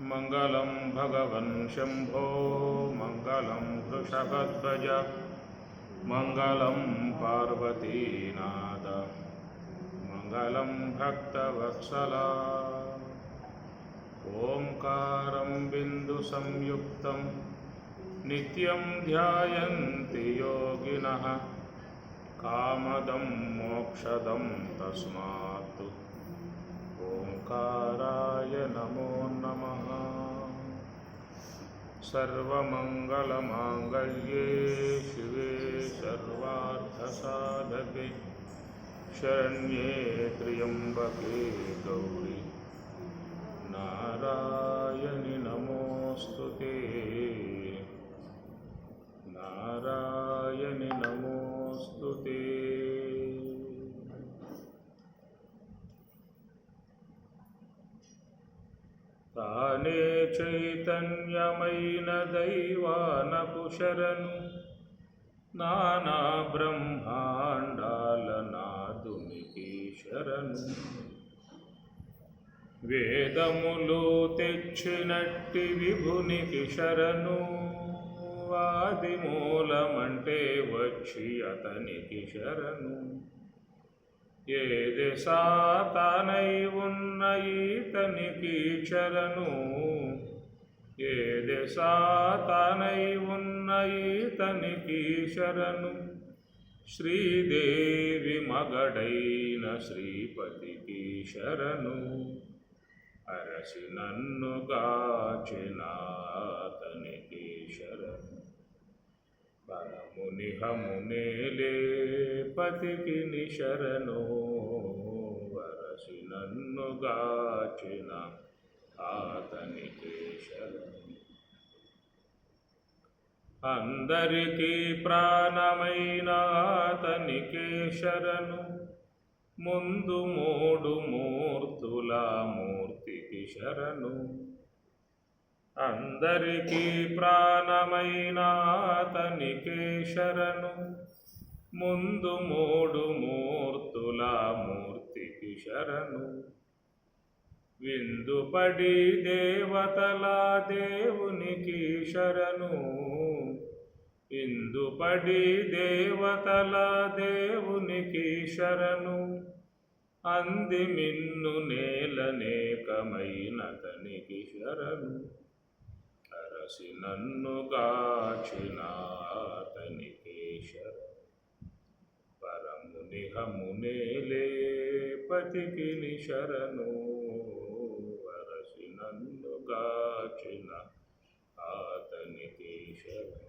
మంగళం భగవన్ శంభో మంగళం వృషభధ్వజ మంగళం పార్వతీనాథ మంగళం భక్తవత్సల. ఓంకారం బిందు సంయుక్తం నిత్యం ధ్యాయంతి యోగినః కామదం మోక్షదం తస్మాత్ ఓంకారాయ నమో నమః. సర్వమంగళమాంగళ్యే శివే సర్వార్థసాధకే శరణ్యే త్ర్యంబకే గౌరీ నారాయణి నమోస్తుతే నారాయణి నమోస్తుతే. తానే చైతన్యమైన దైవానకు శరణు నానా బ్రహ్మాండాల నాదునికి శరణు. వేదములు తెచ్చినట్టి విభునికి శరణు ఆది మూలమంటే వచ్చి అతనికి శరణు. ఏది సాతానై ఉన్న ఈతనికి శరణు ఏది సాతానై ఉన్న ఈతనికి శరణు. శ్రీదేవి మగడైన శ్రీపతికి శరణు అరసి నన్ను గాచిన అతనికి శరణు. పరమునిహమునేలే పతికి నిశరణు వరసి నన్ను గాచిన అతనికి శరణు. అందరికీ ప్రాణమైన అతనికే శరణు ముందు మూడు మూర్తుల మూర్తికి శరణు. అందరికీ ప్రాణమైన అతనికే శరణు ముందు మూడు మూర్తుల మూర్తికి శరణు. విందుపడి దేవతల దేవునికి శరణు ఇందుపడి దేవతల దేవునికి శరణు. అంది మిన్ను నేలనేకమైనతనికి శరణు అరసి నన్ను గాచిన అతనికి శరణు. పరమునిహమునేలే పతికి నిశరణు అరసి నన్ను గాచిన అతనికి శరణు.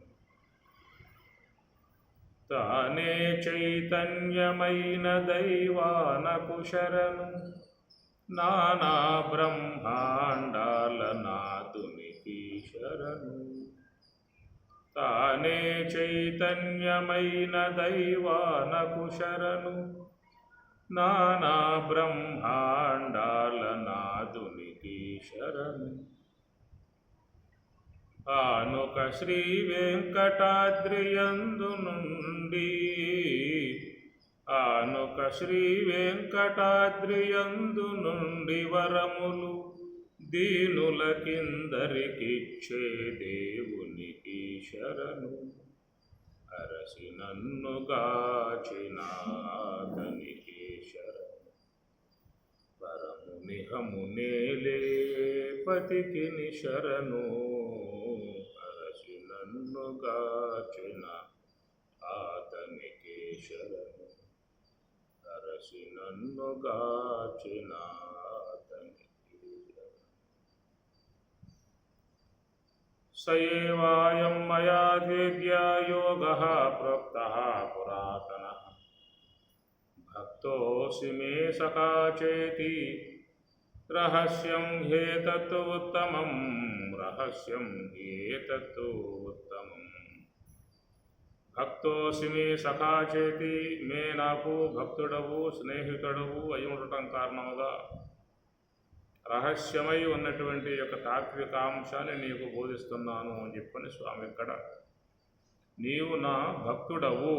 తానే చైతన్యమైన దైవానకు శరణు నానా బ్రహ్మాండాల నాదునికి శరణు. తానే చైతన్యమైన దైవానకు శరణు నానా బ్రహ్మాండాల నాదునికి శరణు. ఆనుక శ్రీ వెంకటాద్రియందు నుండి ఆనుక శ్రీ వెంకటాద్రియందు నుండి వరములు దీనులకిందరికిచ్చే దేవునికి శరణు అరసి నన్ను గాచిన అతనికి శరణు. పరమునిహమునేలే పతికి నిశరణు అరసి నన్ను గాచిన అతనికి శరణు అరసి నన్ను గాచిన అతనికి శరణు. సయేవాయం మయా ధేర్యా యోగః ప్రోక్తః పురాతనః భక్తోసి మే సఖా చేతి రహస్యం హేతత్ ఉత్తమం రహస్యం హేతత్ ఉత్తమం. భక్తోసి మే సఖా చేతి మే నాకు భక్తుడవు స్నేహితుడవు అయి ఉండటం కారణముగా రహస్యమై ఉన్నటువంటి యొక్క తాత్వికాంశాన్ని నీకు బోధిస్తున్నాను అని చెప్పని స్వామి ఇక్కడ నీవు నా భక్తుడవు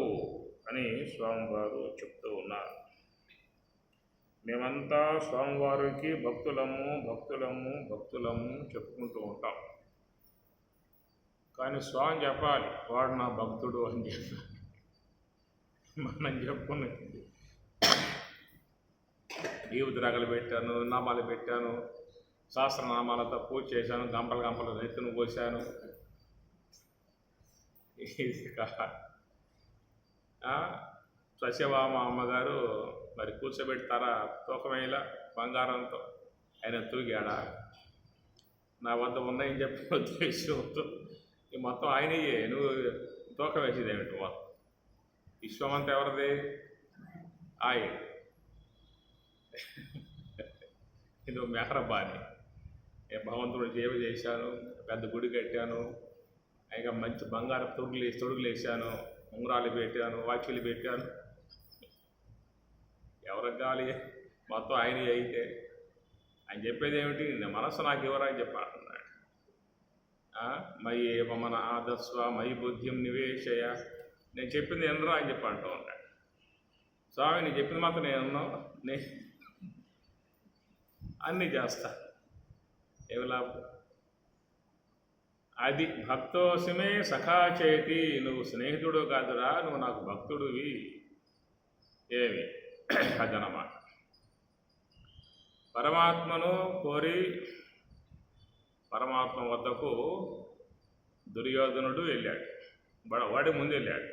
అని స్వామివారు చెప్తూ ఉన్నారు. మేమంతా స్వామివారికి భక్తులము భక్తులము భక్తులము చెప్పుకుంటూ ఉంటాం. కానీ స్వామి చెప్పాలి వాడు నా భక్తుడు అని చెప్పి. మనం చెప్పుకుని విభూతి రగలు పెట్టాను, నామాలు పెట్టాను, సహస్రనామాలతో పూజ చేశాను, గంపలు నెత్తును పోసాను. ఇది సత్యభామ అమ్మగారు మరి కూర్చోబెడతారా తూకమేలా బంగారంతో ఆయన తూగాడా? నా వద్ద ఉన్నాయని చెప్పి ఉద్దేశంతో ఈ మొత్తం ఆయనయే, నువ్వు తూకం వేసేదేమిటి? మొత్తం విశ్వమంతా ఎవరిది? ఆయన. నువ్వు మెహరబాని. భగవంతుడు సేవ చేశాను, పెద్ద గుడి కట్టాను, ఇంకా మంచి బంగారు తొడుగులు వేసాను, ఉంగరాలు పెట్టాను, వాచీలు పెట్టాను. ఎవరికి కావాలి? మొత్తం ఆయన అయితే ఆయన చెప్పేది ఏమిటి? మనస్సు నాకు ఎవరా అని చెప్పాడు. మయి మన ఆదస్వ మయి బుద్ధిం నివేశయ, నేను చెప్పింది ఎనరా అని చెప్పి అంటూ ఉంటాడు. స్వామి నేను చెప్పింది మాత్రం నేను అన్నీ చేస్తా, ఏమి లాభం? అది భక్తోసిమే సఖా చేతి, నువ్వు స్నేహితుడు కాదురా, నువ్వు నాకు భక్తుడివి. ఏమి అదనమాట. పరమాత్మను కోరి పరమాత్మ వద్దకు దుర్యోధనుడు వెళ్ళాడు. వాడి ముందు వెళ్ళాడు.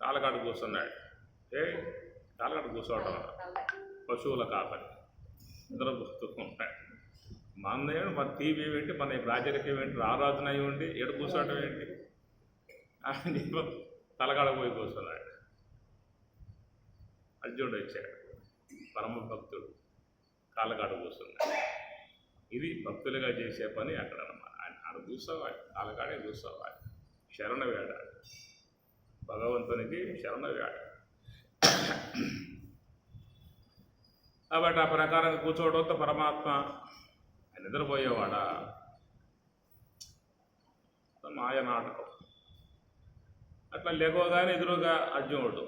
కాలకాడ కూర్చున్నాడు. కాలకాడ కూర్చోవటం పశువుల కాపరి ఇద్దరు కూర్చున్నాడు. మనదేమి మన టీవీ ఏంటి, మన రాజరికం ఏంటి, రారాజునయ్యి ఉండి ఎడు కూర్చోవటం ఏంటి అని తలకాడ పోయి కూర్చున్నాడు. అర్జునుడు వచ్చాడు, పరమ భక్తుడు, కాలకాడ కూర్చున్నాడు. ఇది భక్తులుగా చేసే పని అక్కడ అన్నమాట. ఆడ కూర్చోవాలి, కాలకాడే కూర్చోవాలి, శరణ వేడాలి, భగవంతునికి శరణ వేడాలి. కాబట్టి ఆ ప్రకారంగా కూర్చోవడంతో పరమాత్మ నిద్రపోయేవాడా? మాయ నాటకం. అట్లా లేకోగానే ఎదురుగా అర్జునుడు,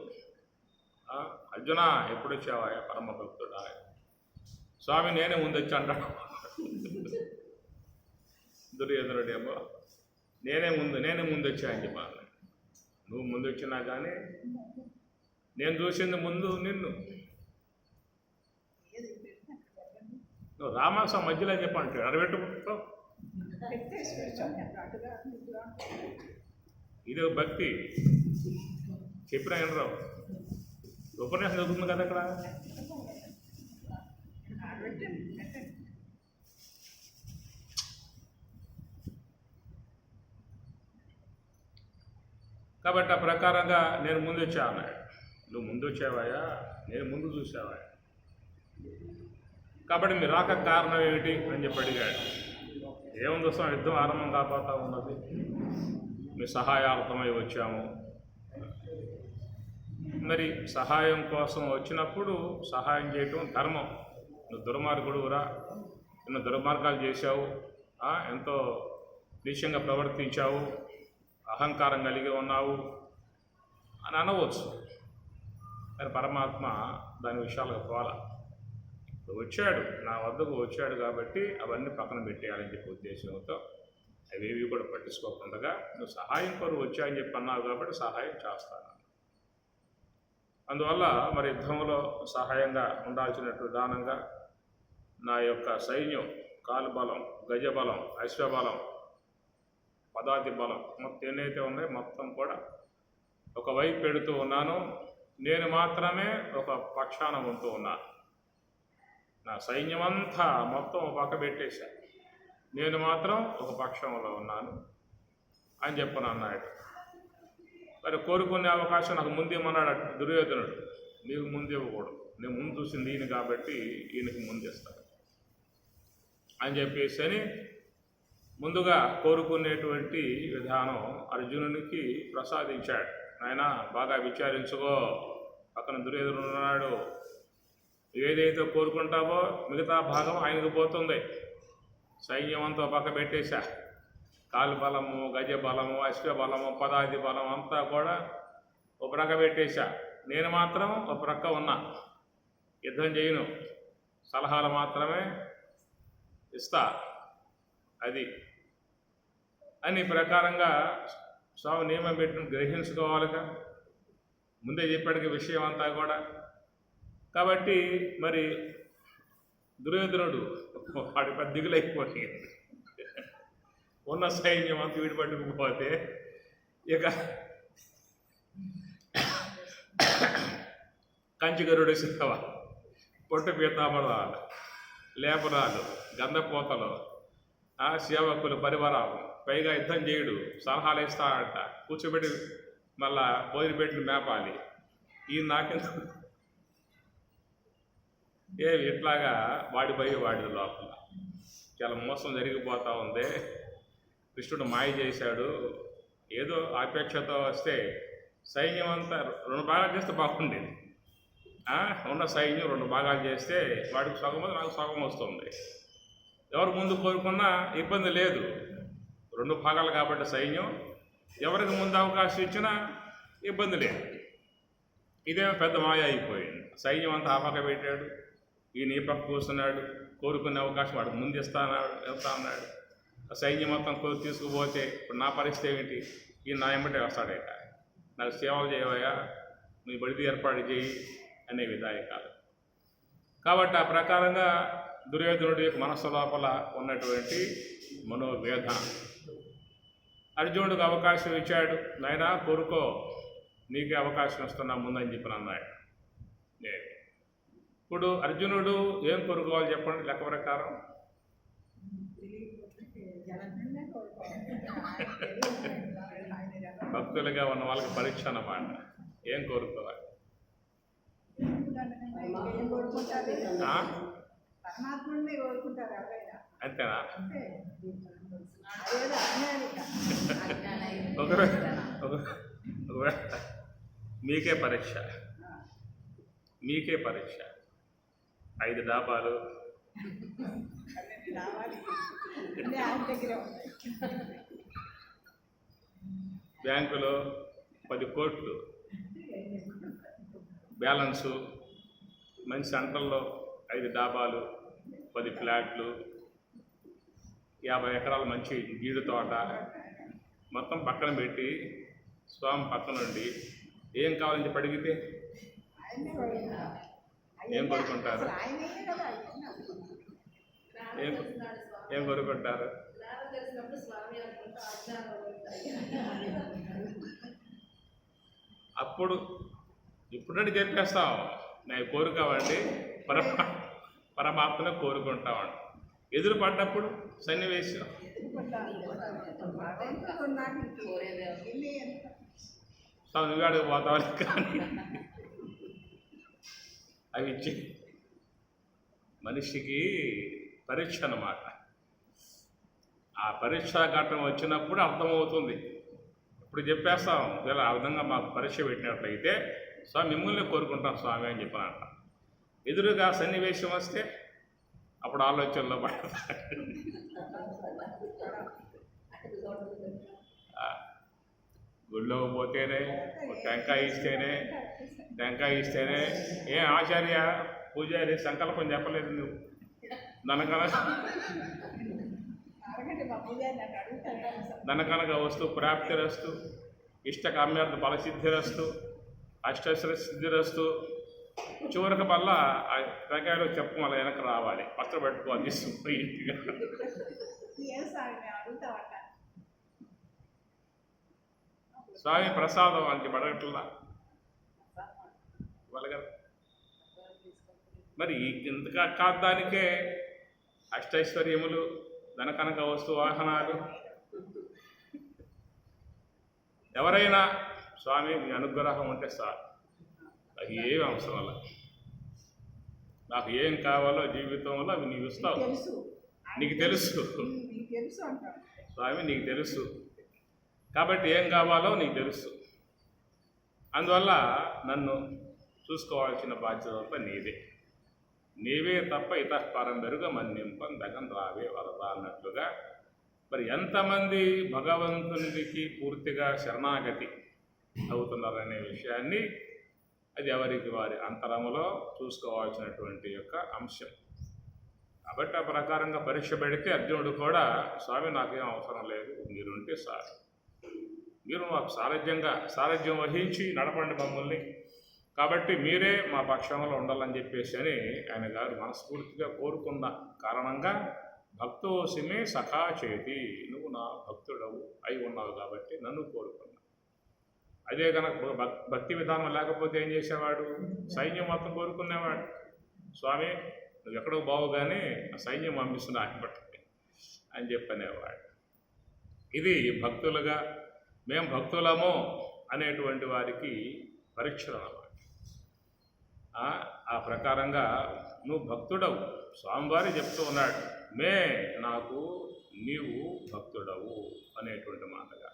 అర్జున ఎప్పుడు వచ్చావా పరమ భక్తుడా? స్వామి నేనే ముందొచ్చి అంటాడు. దుర్యోధనుడేమో నేనే ముందొచ్చా అని చెప్పాను. నువ్వు ముందు వచ్చినా కానీ నేను చూసింది ముందు నిన్ను. నువ్వు రామాసం మధ్యలో అని చెప్పంటాడు. అరవెట్టుకుంటావు. ఇది భక్తి చెప్పిన వినరావు. ఉపన్యాసం చదువుతుంది కదా అక్కడ. కాబట్టి ఆ ప్రకారంగా నేను ముందు వచ్చా అన్నాడు. నువ్వు ముందు వచ్చావాయా? నేను ముందు చూసావా? కాబట్టి మీ రాక కారణం ఏమిటి అని చెప్పి అడిగాడు. ఏముంది వస్తాం, యుద్ధం ఆరంభం కాపోతా ఉన్నది, మీ సహాయార్థమై వచ్చాము. మరి సహాయం కోసం వచ్చినప్పుడు సహాయం చేయటం ధర్మం. నువ్వు దుర్మార్గుడురా, నువ్వు దుర్మార్గాలు చేశావు, ఎంతో నీచంగా ప్రవర్తించావు, అహంకారం కలిగి ఉన్నావు అని అనవచ్చు. కానీ పరమాత్మ దాని విషయాలకు పోలా. వచ్చాడు, నా వద్దకు వచ్చాడు కాబట్టి అవన్నీ పక్కన పెట్టేయాలని చెప్పి ఉద్దేశంతో అవేవి కూడా పట్టించుకోకుండా నువ్వు సహాయం కొరకు వచ్చాయని చెప్పి అన్నావు కాబట్టి సహాయం చేస్తాను. అందువల్ల మరి యుద్ధంలో సహాయంగా ఉండాల్సినట్టు విధానంగా నా యొక్క సైన్యం, కాలుబలం, గజబలం, అశ్వబలం, పదాతి బలం మొత్తం ఎన్నైతే ఉన్నాయో మొత్తం కూడా ఒకవైపు పెడుతూ ఉన్నాను. నేను మాత్రమే ఒక పక్షాన ఉంటూ ఉన్నాను. నా సైన్యం అంతా మొత్తం పక్క పెట్టేశాను, నేను మాత్రం ఒక పక్షంలో ఉన్నాను అని చెప్పను అన్నాడు. మరి కోరుకునే అవకాశం నాకు ముందు ఇవ్వమన్నాడు దుర్యోధనుడు. నీకు ముందు ఇవ్వకూడదు, నేను ముందు చూసింది ఈయన కాబట్టి ఈయనకి ముందు ఇస్తాను అని చెప్పేసి అని ముందుగా కోరుకునేటువంటి విధానం అర్జునునికి ప్రసాదించాడు. ఆయన బాగా విచారించుకో, పక్కన దుర్యోధనుడు ఉన్నాడు, ఏదైతే కోరుకుంటావో మిగతా భాగం ఆయనకు పోతుంది. సైన్యం అంతా పక్క పెట్టేశా, కాలు బలము, గజ బలము, అశ్వ బలము, పదాది బలం అంతా కూడా ఒక ప్రక్క పెట్టేశా. నేను మాత్రం ఒక ప్రక్క ఉన్నా, యుద్ధం చేయను, సలహాలు మాత్రమే ఇస్తా అది అని ప్రకారంగా స్వామి నియమం పెట్టిన గ్రహించుకోవాలిగా. ముందే చెప్పాడు విషయం అంతా కూడా. కాబట్టి మరి దుర్యోధనుడు వాడి పెద్ద దిగులైపోయింది. ఉన్న సైన్యం అంతా వీడి పట్టుకుపోతే ఇక కంచిగరుడు శివ, పొట్టు పీతాంబరాలు, లేపనాలు, గంధపోతలు, సేవకులు, పరివారాలు, పైగా యుద్ధం చేయడు, సలహాలు ఇస్తాడంట, కూర్చోబెట్టి మళ్ళా భోజనపెట్టిన మేపాలి. ఈ నాకెంత ఇట్లాగా వాడిపోయి వాడి లోపల చాలా మోసం జరిగిపోతూ ఉంది. కృష్ణుడు మాయ చేశాడు. ఏదో ఆపేక్షతో వస్తే సైన్యం అంతా 2 భాగాలు చేస్తే బాగుండేది. ఉన్న సైన్యం 2 భాగాలు చేస్తే వాడికి సగం నాకు సగం వస్తుంది. ఎవరు ముందు కోరుకున్నా ఇబ్బంది లేదు. 2 భాగాలు కాబట్టి సైన్యం ఎవరికి ముందు అవకాశం ఇచ్చినా ఇబ్బంది లేదు. ఇదేమో పెద్ద మాయ అయిపోయింది. సైన్యం అంతా ఆ పక్క పెట్టాడు, ఈయన ఈ పక్క కూర్చున్నాడు. కోరుకునే అవకాశం వాడికి ముందు వెళ్తా అన్నాడు. సైన్యం మొత్తం తీసుకుపోతే ఇప్పుడు నా పరిస్థితి ఏమిటి? ఈయన నా ఎమ్మటే వస్తాడేట, నాకు సేవలు చేయవయ్యా, నీ బడిది ఏర్పాటు చేయి అనే విధాయకాలు. కాబట్టి ఆ ప్రకారంగా దుర్యోధనుడి యొక్క మనస్సు లోపల ఉన్నటువంటి మనోవేదన అర్జునుడికి అవకాశం ఇచ్చాడు. నాయనా కోరుకో, నీకే అవకాశం ఇస్తున్నా ముందని చెప్పిన అన్నాడు. నేను ఇప్పుడు అర్జునుడు ఏం కోరుకోవాలి చెప్పండి లెక్క ప్రకారం? భక్తులుగా ఉన్న వాళ్ళకి పరీక్ష అన్నమాట. ఏం కోరుకోవాలి? అంతేనా? మీకే పరీక్ష, మీకే పరీక్ష. 5 డాబాలు, బ్యాంకులో 10 కోట్లు బ్యాలెన్సు, మంచి సెంట్రల్లో 5 డాబాలు, 10 ఫ్లాట్లు, 50 ఎకరాల మంచి గీడు తోట మొత్తం పక్కన పెట్టి స్వామి పక్కనుండి ఏం కావాలని చెప్పి అడిగితే ఏం కోరుకుంటారు? ఏం కోరుకుంటారు? అప్పుడు ఇప్పుడంటే చెప్పేస్తాం, నేను కోరుకోవండి పరమాత్మనే కోరుకుంటామండి. ఎదురు పడ్డప్పుడు సన్నివేశం నువ్వాడికి పోతావని కానీ అవి ఇచ్చి మనిషికి పరీక్ష అన్నమాట. ఆ పరీక్షా ఘట్టం వచ్చినప్పుడు అర్థమవుతుంది. ఇప్పుడు చెప్పేస్తాం, ఇలా ఆ విధంగా మాకు పరీక్ష పెట్టినట్లయితే స్వామి మిమ్మల్ని కోరుకుంటాం స్వామి అని చెప్పానంట. ఎదురుగా సన్నివేశం వస్తే అప్పుడు ఆలోచనలో పడతాడు. గుళ్ళోకి పోతేనే టెంకాయ ఇస్తేనే ఏం ఆచార్య పూజారి సంకల్పం చెప్పలేదు నువ్వు ధనకనక వస్తు ప్రాప్తిరస్తు, ఇష్టకామ్యార్థ ఫలసిద్ధిరస్తు, అష్టైశ్వర్య సిద్ధిరస్తు. చివరికి మళ్ళా ఆ టెంకాయలో చెప్పు మళ్ళీ వెనక్కి రావాలి, పచ్చడి పెట్టుకోవాలి తీసుకుపోయి ఇంటిగా. స్వామి ప్రసాదం అని అడగట్లా వాళ్ళ. మరి ఇంతగా కాదానికే అష్టైశ్వర్యములు, ధనకనక వస్తు వాహనాలు. ఎవరైనా స్వామి మీ అనుగ్రహం ఉంటే సార్, నాకు ఏమి అవసరం వల్ల, నాకు ఏం కావాలో జీవితంలో అవి నీవు ఇస్తావు, నీకు తెలుసు స్వామి, నీకు తెలుసు కాబట్టి ఏం కావాలో నీకు తెలుసు. అందువల్ల నన్ను చూసుకోవాల్సిన బాధ్యత నీవే తప్ప ఇతఃపరం పెరుగ మన్నింపం దగం రావే వరద అన్నట్లుగా. మరి ఎంతమంది భగవంతునికి పూర్తిగా శరణాగతి అవుతున్నారనే విషయాన్ని అది ఎవరికి వారి అంతరములో చూసుకోవాల్సినటువంటి యొక్క అంశం. కాబట్టి ఆ ప్రకారంగా పరీక్ష పెడితే అర్జునుడు కూడా, స్వామి నాకేం అవసరం లేదు, మీరుంటే సార్, మీరు మాకు సారథ్యం వహించి నడపండి మమ్మల్ని, కాబట్టి మీరే మా పక్షంలో ఉండాలని చెప్పేసి అని ఆయన గారు మనస్ఫూర్తిగా కోరుకున్న కారణంగా భక్తోసిమే సఖా చేతి, నువ్వు నా భక్తుడవు అయి ఉన్నావు కాబట్టి నన్ను కోరుకున్నా. అదే కనుక భక్తి విధానం లేకపోతే ఏం చేసేవాడు, సైన్యం మొత్తం కోరుకునేవాడు, స్వామి నువ్వు ఎక్కడో బావు కానీ ఆ సైన్యం పంపిస్తున్నా ఆగిపట్టి అని చెప్పనేవాడు. ఇది భక్తులుగా మేము భక్తులము అనేటువంటి వారికి పరీక్షలు అన్నమాట. ఆ ప్రకారంగా నువ్వు భక్తుడవు, స్వామివారి చెప్తూ ఉన్నాడు, నాకు నీవు భక్తుడవు అనేటువంటి మాటగా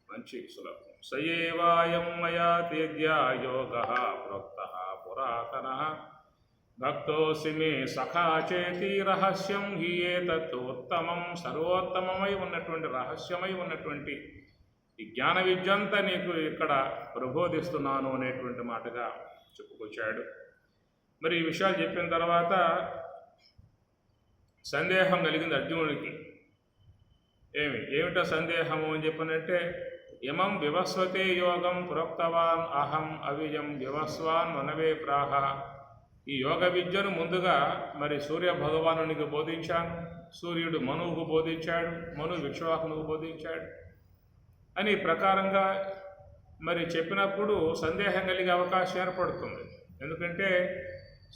మంచి సులభం. సయేవాయం మయా తేజ్యా యోగ ప్రోక్త పురాతన భక్తోసి మే సఖా చేతి రహస్యం హి ఏతత్ ఉత్తమం, సర్వోత్తమమై ఉన్నటువంటి రహస్యమై ఉన్నటువంటి ఈ జ్ఞాన విద్యంతా నీకు ఇక్కడ ప్రబోధిస్తున్నాను అనేటువంటి మాటగా చెప్పుకొచ్చాడు. మరి ఈ విషయాలు చెప్పిన తర్వాత సందేహం కలిగింది అర్జునుడికి. ఏమిటో సందేహము అని చెప్పనంటే, ఇమం వివస్వతే యోగం ప్రోక్తవాన్ అహం అవియం వివస్వాన్ మనవే ప్రాహ. ఈ యోగ విద్యను ముందుగా మరి సూర్య భగవానునికి బోధించాను, సూర్యుడు మనువుకు బోధించాడు, మను విశ్వాకునికి బోధించాడు అని ప్రకారంగా మరి చెప్పినప్పుడు సందేహం కలిగే అవకాశం ఏర్పడుతుంది. ఎందుకంటే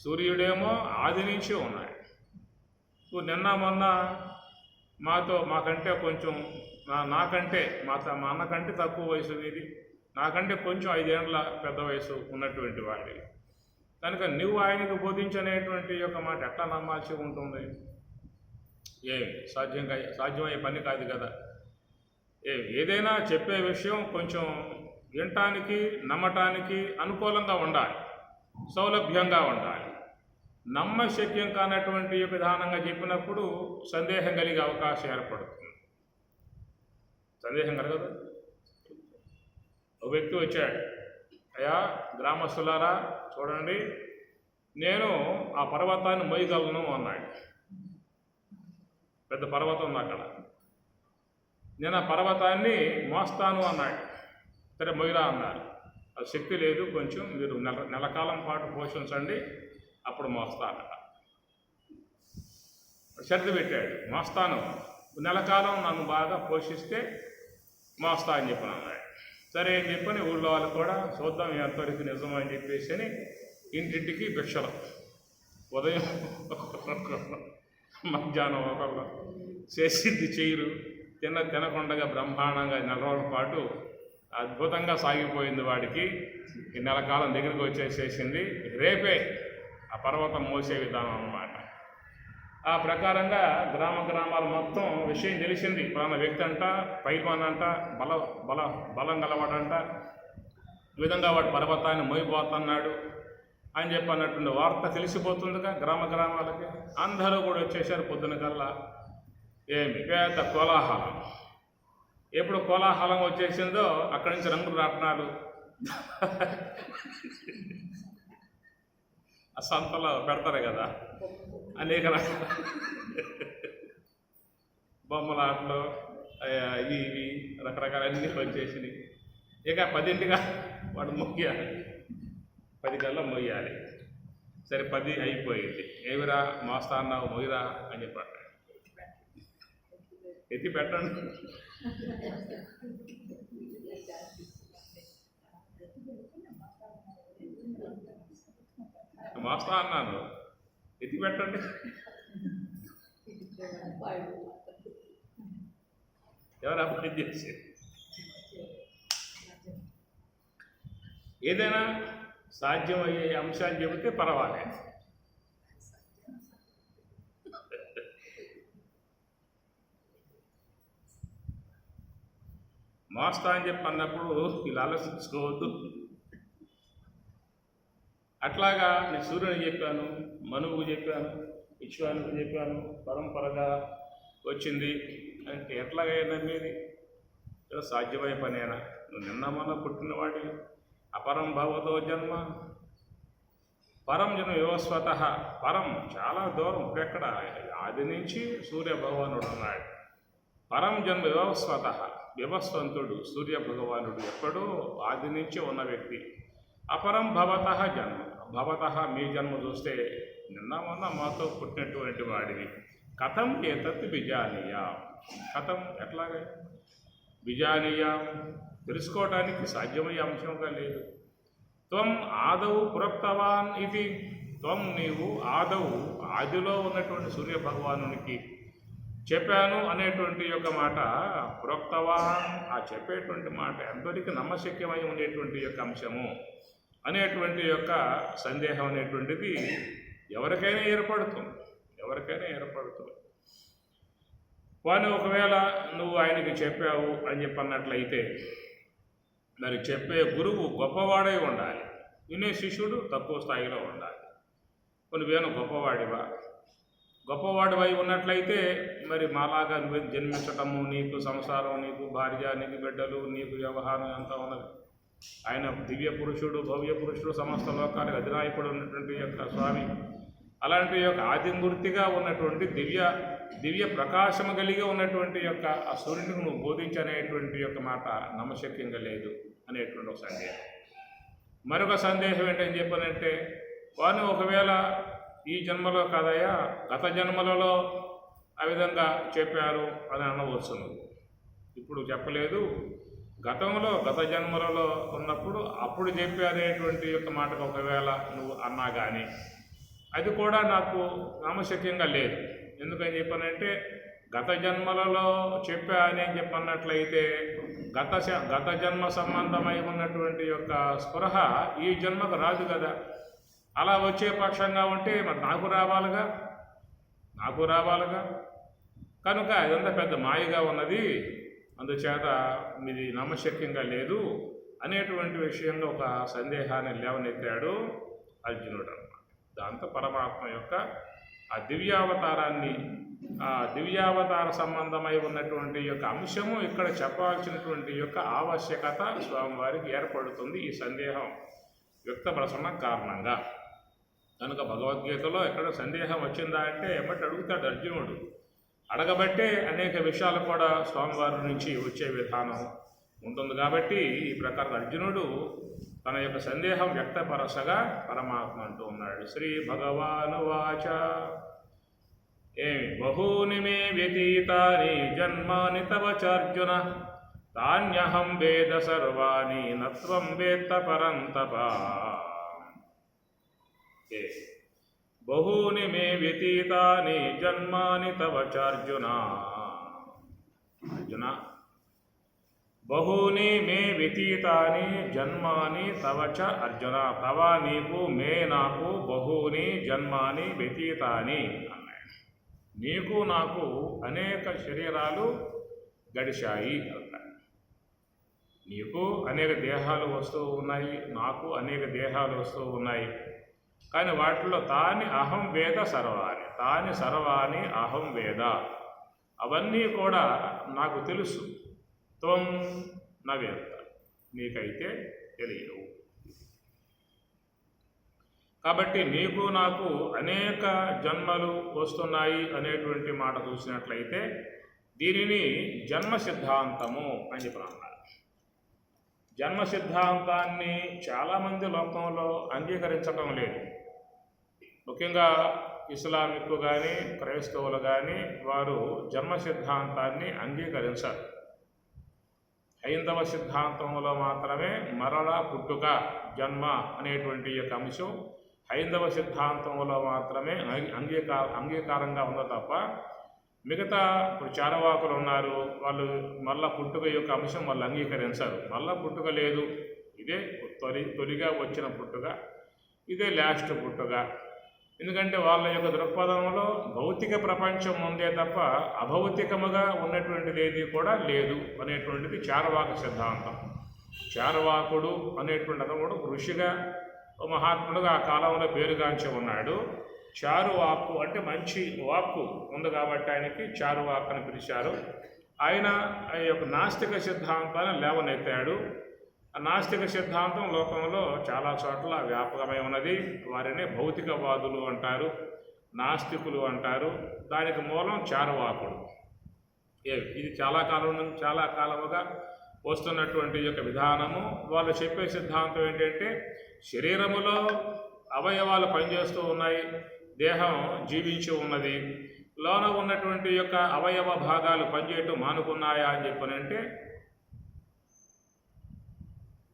సూర్యుడేమో ఆది నుంచి ఉన్నాడు, నిన్న మొన్న మాకంటే కొంచెం నాకంటే మా అన్నకంటే తక్కువ వయసు ఇది, నాకంటే కొంచెం 5 ఏళ్ళ పెద్ద వయసు ఉన్నటువంటి వాడి కనుక నువ్వు ఆయనకు బోధించనేటువంటి యొక్క మాట ఎట్లా నమ్మాల్సి ఉంటుంది? సాధ్యమయ్యే పని కాదు కదా. ఏదైనా చెప్పే విషయం కొంచెం వినటానికి నమ్మటానికి అనుకూలంగా ఉండాలి, సౌలభ్యంగా ఉండాలి. నమ్మశక్యం కానటువంటి విధానంగా చెప్పినప్పుడు సందేహం కలిగే అవకాశం ఏర్పడుతుంది. సందేహం కలగదు. ఒక వ్యక్తి వచ్చాడు, అయ్యా గ్రామస్తులారా చూడండి, నేను ఆ పర్వతాన్ని మోయగలను అన్నాడు. పెద్ద పర్వతం ఉంది అక్కడ, నేను ఆ పర్వతాన్ని మోస్తాను అన్నాడు. సరే మొయ్యరా అన్నారు. అది శక్తి లేదు, కొంచెం మీరు నెలకాలం పాటు పోషించండి అప్పుడు మోస్తానట. షరతు పెట్టాడు, మోస్తాను, నెలకాలం నన్ను బాగా పోషిస్తే మోస్తా అని చెప్పిన అన్నాడు. సరే అని చెప్పని ఊళ్ళో వాళ్ళు కూడా చూద్దాం ఎంతవరకు నిజం అని చెప్పేసి అని ఇంటింటికి భిక్షలు, ఉదయం మధ్యాహ్నం ఒకళ్ళు చేసింది చేయరు, తినకుండా బ్రహ్మాండంగా 4 రోజుల పాటు అద్భుతంగా సాగిపోయింది వాడికి. ఈ నెలకాలం దగ్గరికి వచ్చేసేసింది. రేపే ఆ పర్వతం మోసే విధానం అన్నమాట. ఆ ప్రకారంగా గ్రామాలు మొత్తం విషయం తెలిసింది. పలానా వ్యక్తి అంట పైల్వాన్ అంట, బలం గలవాడంట, ఈ విధంగా వాడు పర్వతాన్ని మోయిపోతున్నాడు అని చెప్పి అన్నటువంటి వార్త తెలిసిపోతుందిగా గ్రామాలకి. అందరూ కూడా వచ్చేసారు పొద్దున కల్లా. పెద్ద కోలాహలం. ఎప్పుడు కోలాహలం వచ్చేసిందో అక్కడి నుంచి రంగులు రాట్నాలు ఆ సంతలో పెడతారు కదా, అనేక రకాల బొమ్మలాటలు ఇవి రకరకాల అన్నీ వచ్చేసినాయి. ఇక 10ంటిగా వాడు మొయ్యాలి, 10 కల్లా మొయ్యాలి. సరే 10 అయిపోయింది. ఏమిరా మోస్తా అన్నావు, మొయ్యరా అని చెప్పాడు. ఎత్తి పెట్టండి, మోస్తా అన్నాను, ఎత్తి పెట్టండి. ఎవరు అభివృద్ధి చేసి ఏదైనా సాధ్యమయ్యే అంశాలు చెబితే పర్వాలేదు. మోస్తా అని చెప్పి అన్నప్పుడు ఇలా ఆలోచించుకోవద్దు. అట్లాగా నేను సూర్యుని చెప్పాను, మనువుకు చెప్పాను, విశ్వానికి చెప్పాను, పరంపరగా వచ్చింది అంటే ఎట్లాగైనా నమ్మేది? సాధ్యమయ్యే పనేనా? నువ్వు నిన్న మొన్న పుట్టినవాడి అపరం భావతో జన్మ పరం జన్మ వివస్వత, పరం చాలా దూరం, ఇప్పుడెక్కడ ఆది నుంచి సూర్య భగవానుడు ఉన్నాడు. పరం జన్మ వివస్వత, వివస్వంతుడు సూర్య భగవానుడు ఎక్కడో ఆది నుంచి ఉన్న వ్యక్తి. అపరం భవత జన్మ, భవత మీ జన్మ చూస్తే నిన్న మొన్న మాతో పుట్టినటువంటి వాడివి. కథం ఏతత్ విజానీయ, కథం ఎట్లాగా విజానీయ, తెలుసుకోవడానికి సాధ్యమయ్యే అంశంగా లేదు. త్వం ఆదౌ పురక్తవాన్ ఇది, త్వం నీవు ఆదౌ ఆదిలో ఉన్నటువంటి సూర్య భగవానునికి చెప్పాను అనేటువంటి యొక్క మాట, పురక్తవాన్ ఆ చెప్పేటువంటి మాట ఎంతటికి నమ్మశక్యమై ఉండేటువంటి యొక్క అంశము అనేటువంటి యొక్క సందేహం అనేటువంటిది ఎవరికైనా ఏర్పడుతుంది, ఎవరికైనా ఏర్పడుతుంది. వాని ఒకవేళ నువ్వు ఆయనకి చెప్పావు అని చెప్పన్నట్లయితే మరి చెప్పే గురువు గొప్పవాడై ఉండాలి, వినే శిష్యుడు తక్కువ స్థాయిలో ఉండాలి. నువ్వేను గొప్పవాడివా, గొప్పవాడివై ఉన్నట్లయితే మరి మాలాగా నువ్వు జన్మించటము, నీకు సంసారం, నీకు భార్య, నీకు బిడ్డలు, నీకు వ్యవహారం అంతా ఉన్నది. ఆయన దివ్య పురుషుడు, భవ్య పురుషుడు, సమస్త లోకాలకు అధినాయకుడు ఉన్నటువంటి యొక్క స్వామి. అలాంటి యొక్క ఆదిమూర్తిగా ఉన్నటువంటి దివ్య ప్రకాశము కలిగి ఉన్నటువంటి యొక్క ఆ సూర్యునికి నువ్వు బోధించనేటువంటి యొక్క మాట నమ్మశక్యంగా లేదు అనేటువంటి ఒక సందేహం. మరొక సందేహం ఏంటని చెప్పనంటే, వారు ఒకవేళ ఈ జన్మలో కాదయ్యా గత జన్మలలో ఆ విధంగా చెప్పారు అని అనవచ్చు. నువ్వు ఇప్పుడు చెప్పలేదు, గత జన్మలలో ఉన్నప్పుడు అప్పుడు చెప్పారేటువంటి యొక్క మాటకు ఒకవేళ నువ్వు అన్నా కానీ అది కూడా నాకు నామశక్యంగా లేదు. ఎందుకని చెప్పనంటే గత జన్మలలో చెప్పా అని చెప్పన్నట్లయితే గత జన్మ సంబంధమై ఉన్నటువంటి యొక్క స్పృహ ఈ జన్మకు రాదు కదా. అలా వచ్చే పక్షంగా ఉంటే మరి నాకు రావాలిగా. కనుక ఇదంతా పెద్ద మాయగా ఉన్నది, అందుచేత మీది నమ్మశక్యంగా లేదు అనేటువంటి విషయంలో ఒక సందేహాన్ని లేవనెత్తాడు అర్జునుడు అన్నమాట. దాంతో పరమాత్మ యొక్క ఆ దివ్యావతార సంబంధమై ఉన్నటువంటి యొక్క అంశము ఇక్కడ చెప్పాల్సినటువంటి యొక్క ఆవశ్యకత స్వామివారికి ఏర్పడుతుంది ఈ సందేహం వ్యక్తపరచడం కారణంగా. కనుక భగవద్గీతలో ఎక్కడ సందేహం వచ్చిందా అంటే ఎమ్మటి అడుగుతాడు అర్జునుడు. అడగబట్టే అనేక విషయాలు కూడా స్వామివారి నుంచి వచ్చే విధానం ఉంటుంది. కాబట్టి ఈ ప్రకారం అర్జునుడు తన యొక్క సందేహం వ్యక్తపరచగా పరమాత్మ అంటూ ఉన్నాడు. శ్రీ భగవాను వాచ బహూని మే వ్యతీతాని జన్మాని తవ చార్జున తాన్యహం వేద సర్వాణి నత్వం వేత్త పరంతప. బహూని మే వ్యతీతాని జన్మాని తవ చార్జున. అర్జున బహూని మే వ్యతీతాని జన్మాని తవ చ అర్జున. తవ నీకు, మే నాకు, బహూని జన్మాని వ్యతీతాని అన్నాడు. నీకు నాకు అనేక శరీరాలు గడిచాయి అంటాడు. నీకు అనేక దేహాలు వస్తూ ఉన్నాయి, నాకు అనేక దేహాలు వస్తూ ఉన్నాయి. కానీ వాటిలో తాని అహం వేద సర్వాణి, తాని సర్వాణి అహం వేద, అవన్నీ కూడా నాకు తెలుసు. త్వం నవేత్త, నీకైతే తెలియవు. కాబట్టి నీకు నాకు అనేక జన్మలు వస్తున్నాయి అనేటువంటి మాట చూసినట్లయితే దీనిని జన్మ సిద్ధాంతము అని చెప్పినారు. జన్మ సిద్ధాంతాన్ని చాలామంది లోకంలో అంగీకరించడం లేదు. ముఖ్యంగా ఇస్లామిక్ కానీ క్రైస్తవులు కానీ వారు జన్మ సిద్ధాంతాన్ని అంగీకరించరు. హైందవ సిద్ధాంతంలో మాత్రమే మరణ, పుట్టుక, జన్మ అనేటువంటి యొక్క అంశం హైందవ సిద్ధాంతంలో మాత్రమే అంగీకారంగా ఉందో తప్ప మిగతా ఇప్పుడు చారవాకులు ఉన్నారు, వాళ్ళు మళ్ళా పుట్టుక యొక్క అంశం వాళ్ళు అంగీకరించరు. మళ్ళా పుట్టుక లేదు, ఇదే తొలిగా వచ్చిన పుట్టుక, ఇదే లాస్ట్ పుట్టుక. ఎందుకంటే వాళ్ళ యొక్క దృక్పథంలో భౌతిక ప్రపంచం ఉందే తప్ప అభౌతికముగా ఉన్నటువంటిది ఏది కూడా లేదు అనేటువంటిది చారవాక సిద్ధాంతం. చారవాకుడు అనేటువంటి అతడు ఋషిగా మహాత్ముడుగా ఆ కాలంలో పేరుగాంచి ఉన్నాడు. చారువాక్కు అంటే మంచి వాక్కు ఉంది కాబట్టి ఆయనకి చారువాక్ అని పిలిచారు. ఆయన ఆ యొక్క నాస్తిక సిద్ధాంతాన్ని లేవనెత్తాడు. నాస్తిక సిద్ధాంతం లోకంలో చాలా చోట్ల వ్యాపకమై ఉన్నది. వారిని భౌతికవాదులు అంటారు, నాస్తికులు అంటారు. దానికి మూలం చార్వాకుడు. ఇది చాలా కాలముగా వస్తున్నటువంటి యొక్క విధానము. వాళ్ళు చెప్పే సిద్ధాంతం ఏంటంటే శరీరములో అవయవాలు పనిచేస్తూ ఉన్నాయి, దేహం జీవించి ఉన్నది, లోన ఉన్నటువంటి యొక్క అవయవ భాగాలు పనిచేయటం మానుకున్నాయా అని చెప్పనంటే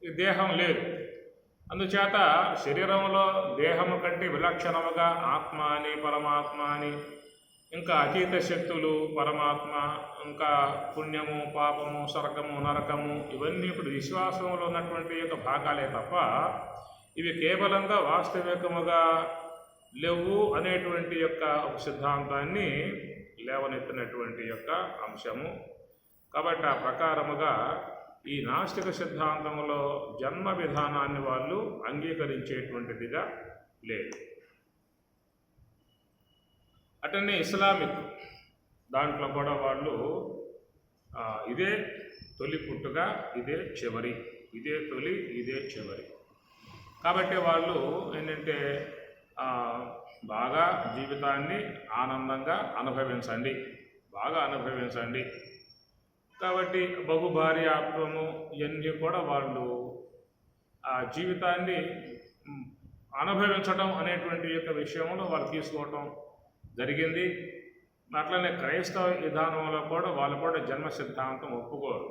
ఈ దేహం లేదు. అందుచేత శరీరంలో దేహము కంటే విలక్షణముగా ఆత్మ అని, పరమాత్మ అని, ఇంకా అతీత శక్తులు, పరమాత్మ, ఇంకా పుణ్యము, పాపము, స్వర్గము, నరకము, ఇవన్నీ ఇప్పుడు విశ్వాసంలో ఉన్నటువంటి యొక్క భాగాలే తప్ప ఇవి కేవలంగా వాస్తవికముగా లేవు అనేటువంటి యొక్క ఒక సిద్ధాంతాన్ని లేవనెత్తినటువంటి యొక్క అంశము. కాబట్టి ఆ ప్రకారముగా ఈ నాస్తిక సిద్ధాంతంలో జన్మ విధానాన్ని వాళ్ళు అంగీకరించేటువంటిదిగా లేదు. అటనే ఇస్లామిక్ దాంట్లో కూడా వాళ్ళు ఇదే తొలి పుట్టుగా, ఇదే చివరి, ఇదే తొలి, ఇదే చివరి. కాబట్టి వాళ్ళు ఏంటంటే బాగా జీవితాన్ని ఆనందంగా అనుభవించండి, బాగా అనుభవించండి. కాబట్టి బహుభార్యాత్వము ఇవన్నీ కూడా వాళ్ళు ఆ జీవితాన్ని అనుభవించడం అనేటువంటి యొక్క విషయంలో వాళ్ళు తీసుకోవటం జరిగింది. అట్లనే క్రైస్తవ విధానంలో కూడా వాళ్ళు కూడా జన్మ సిద్ధాంతం ఒప్పుకోరు.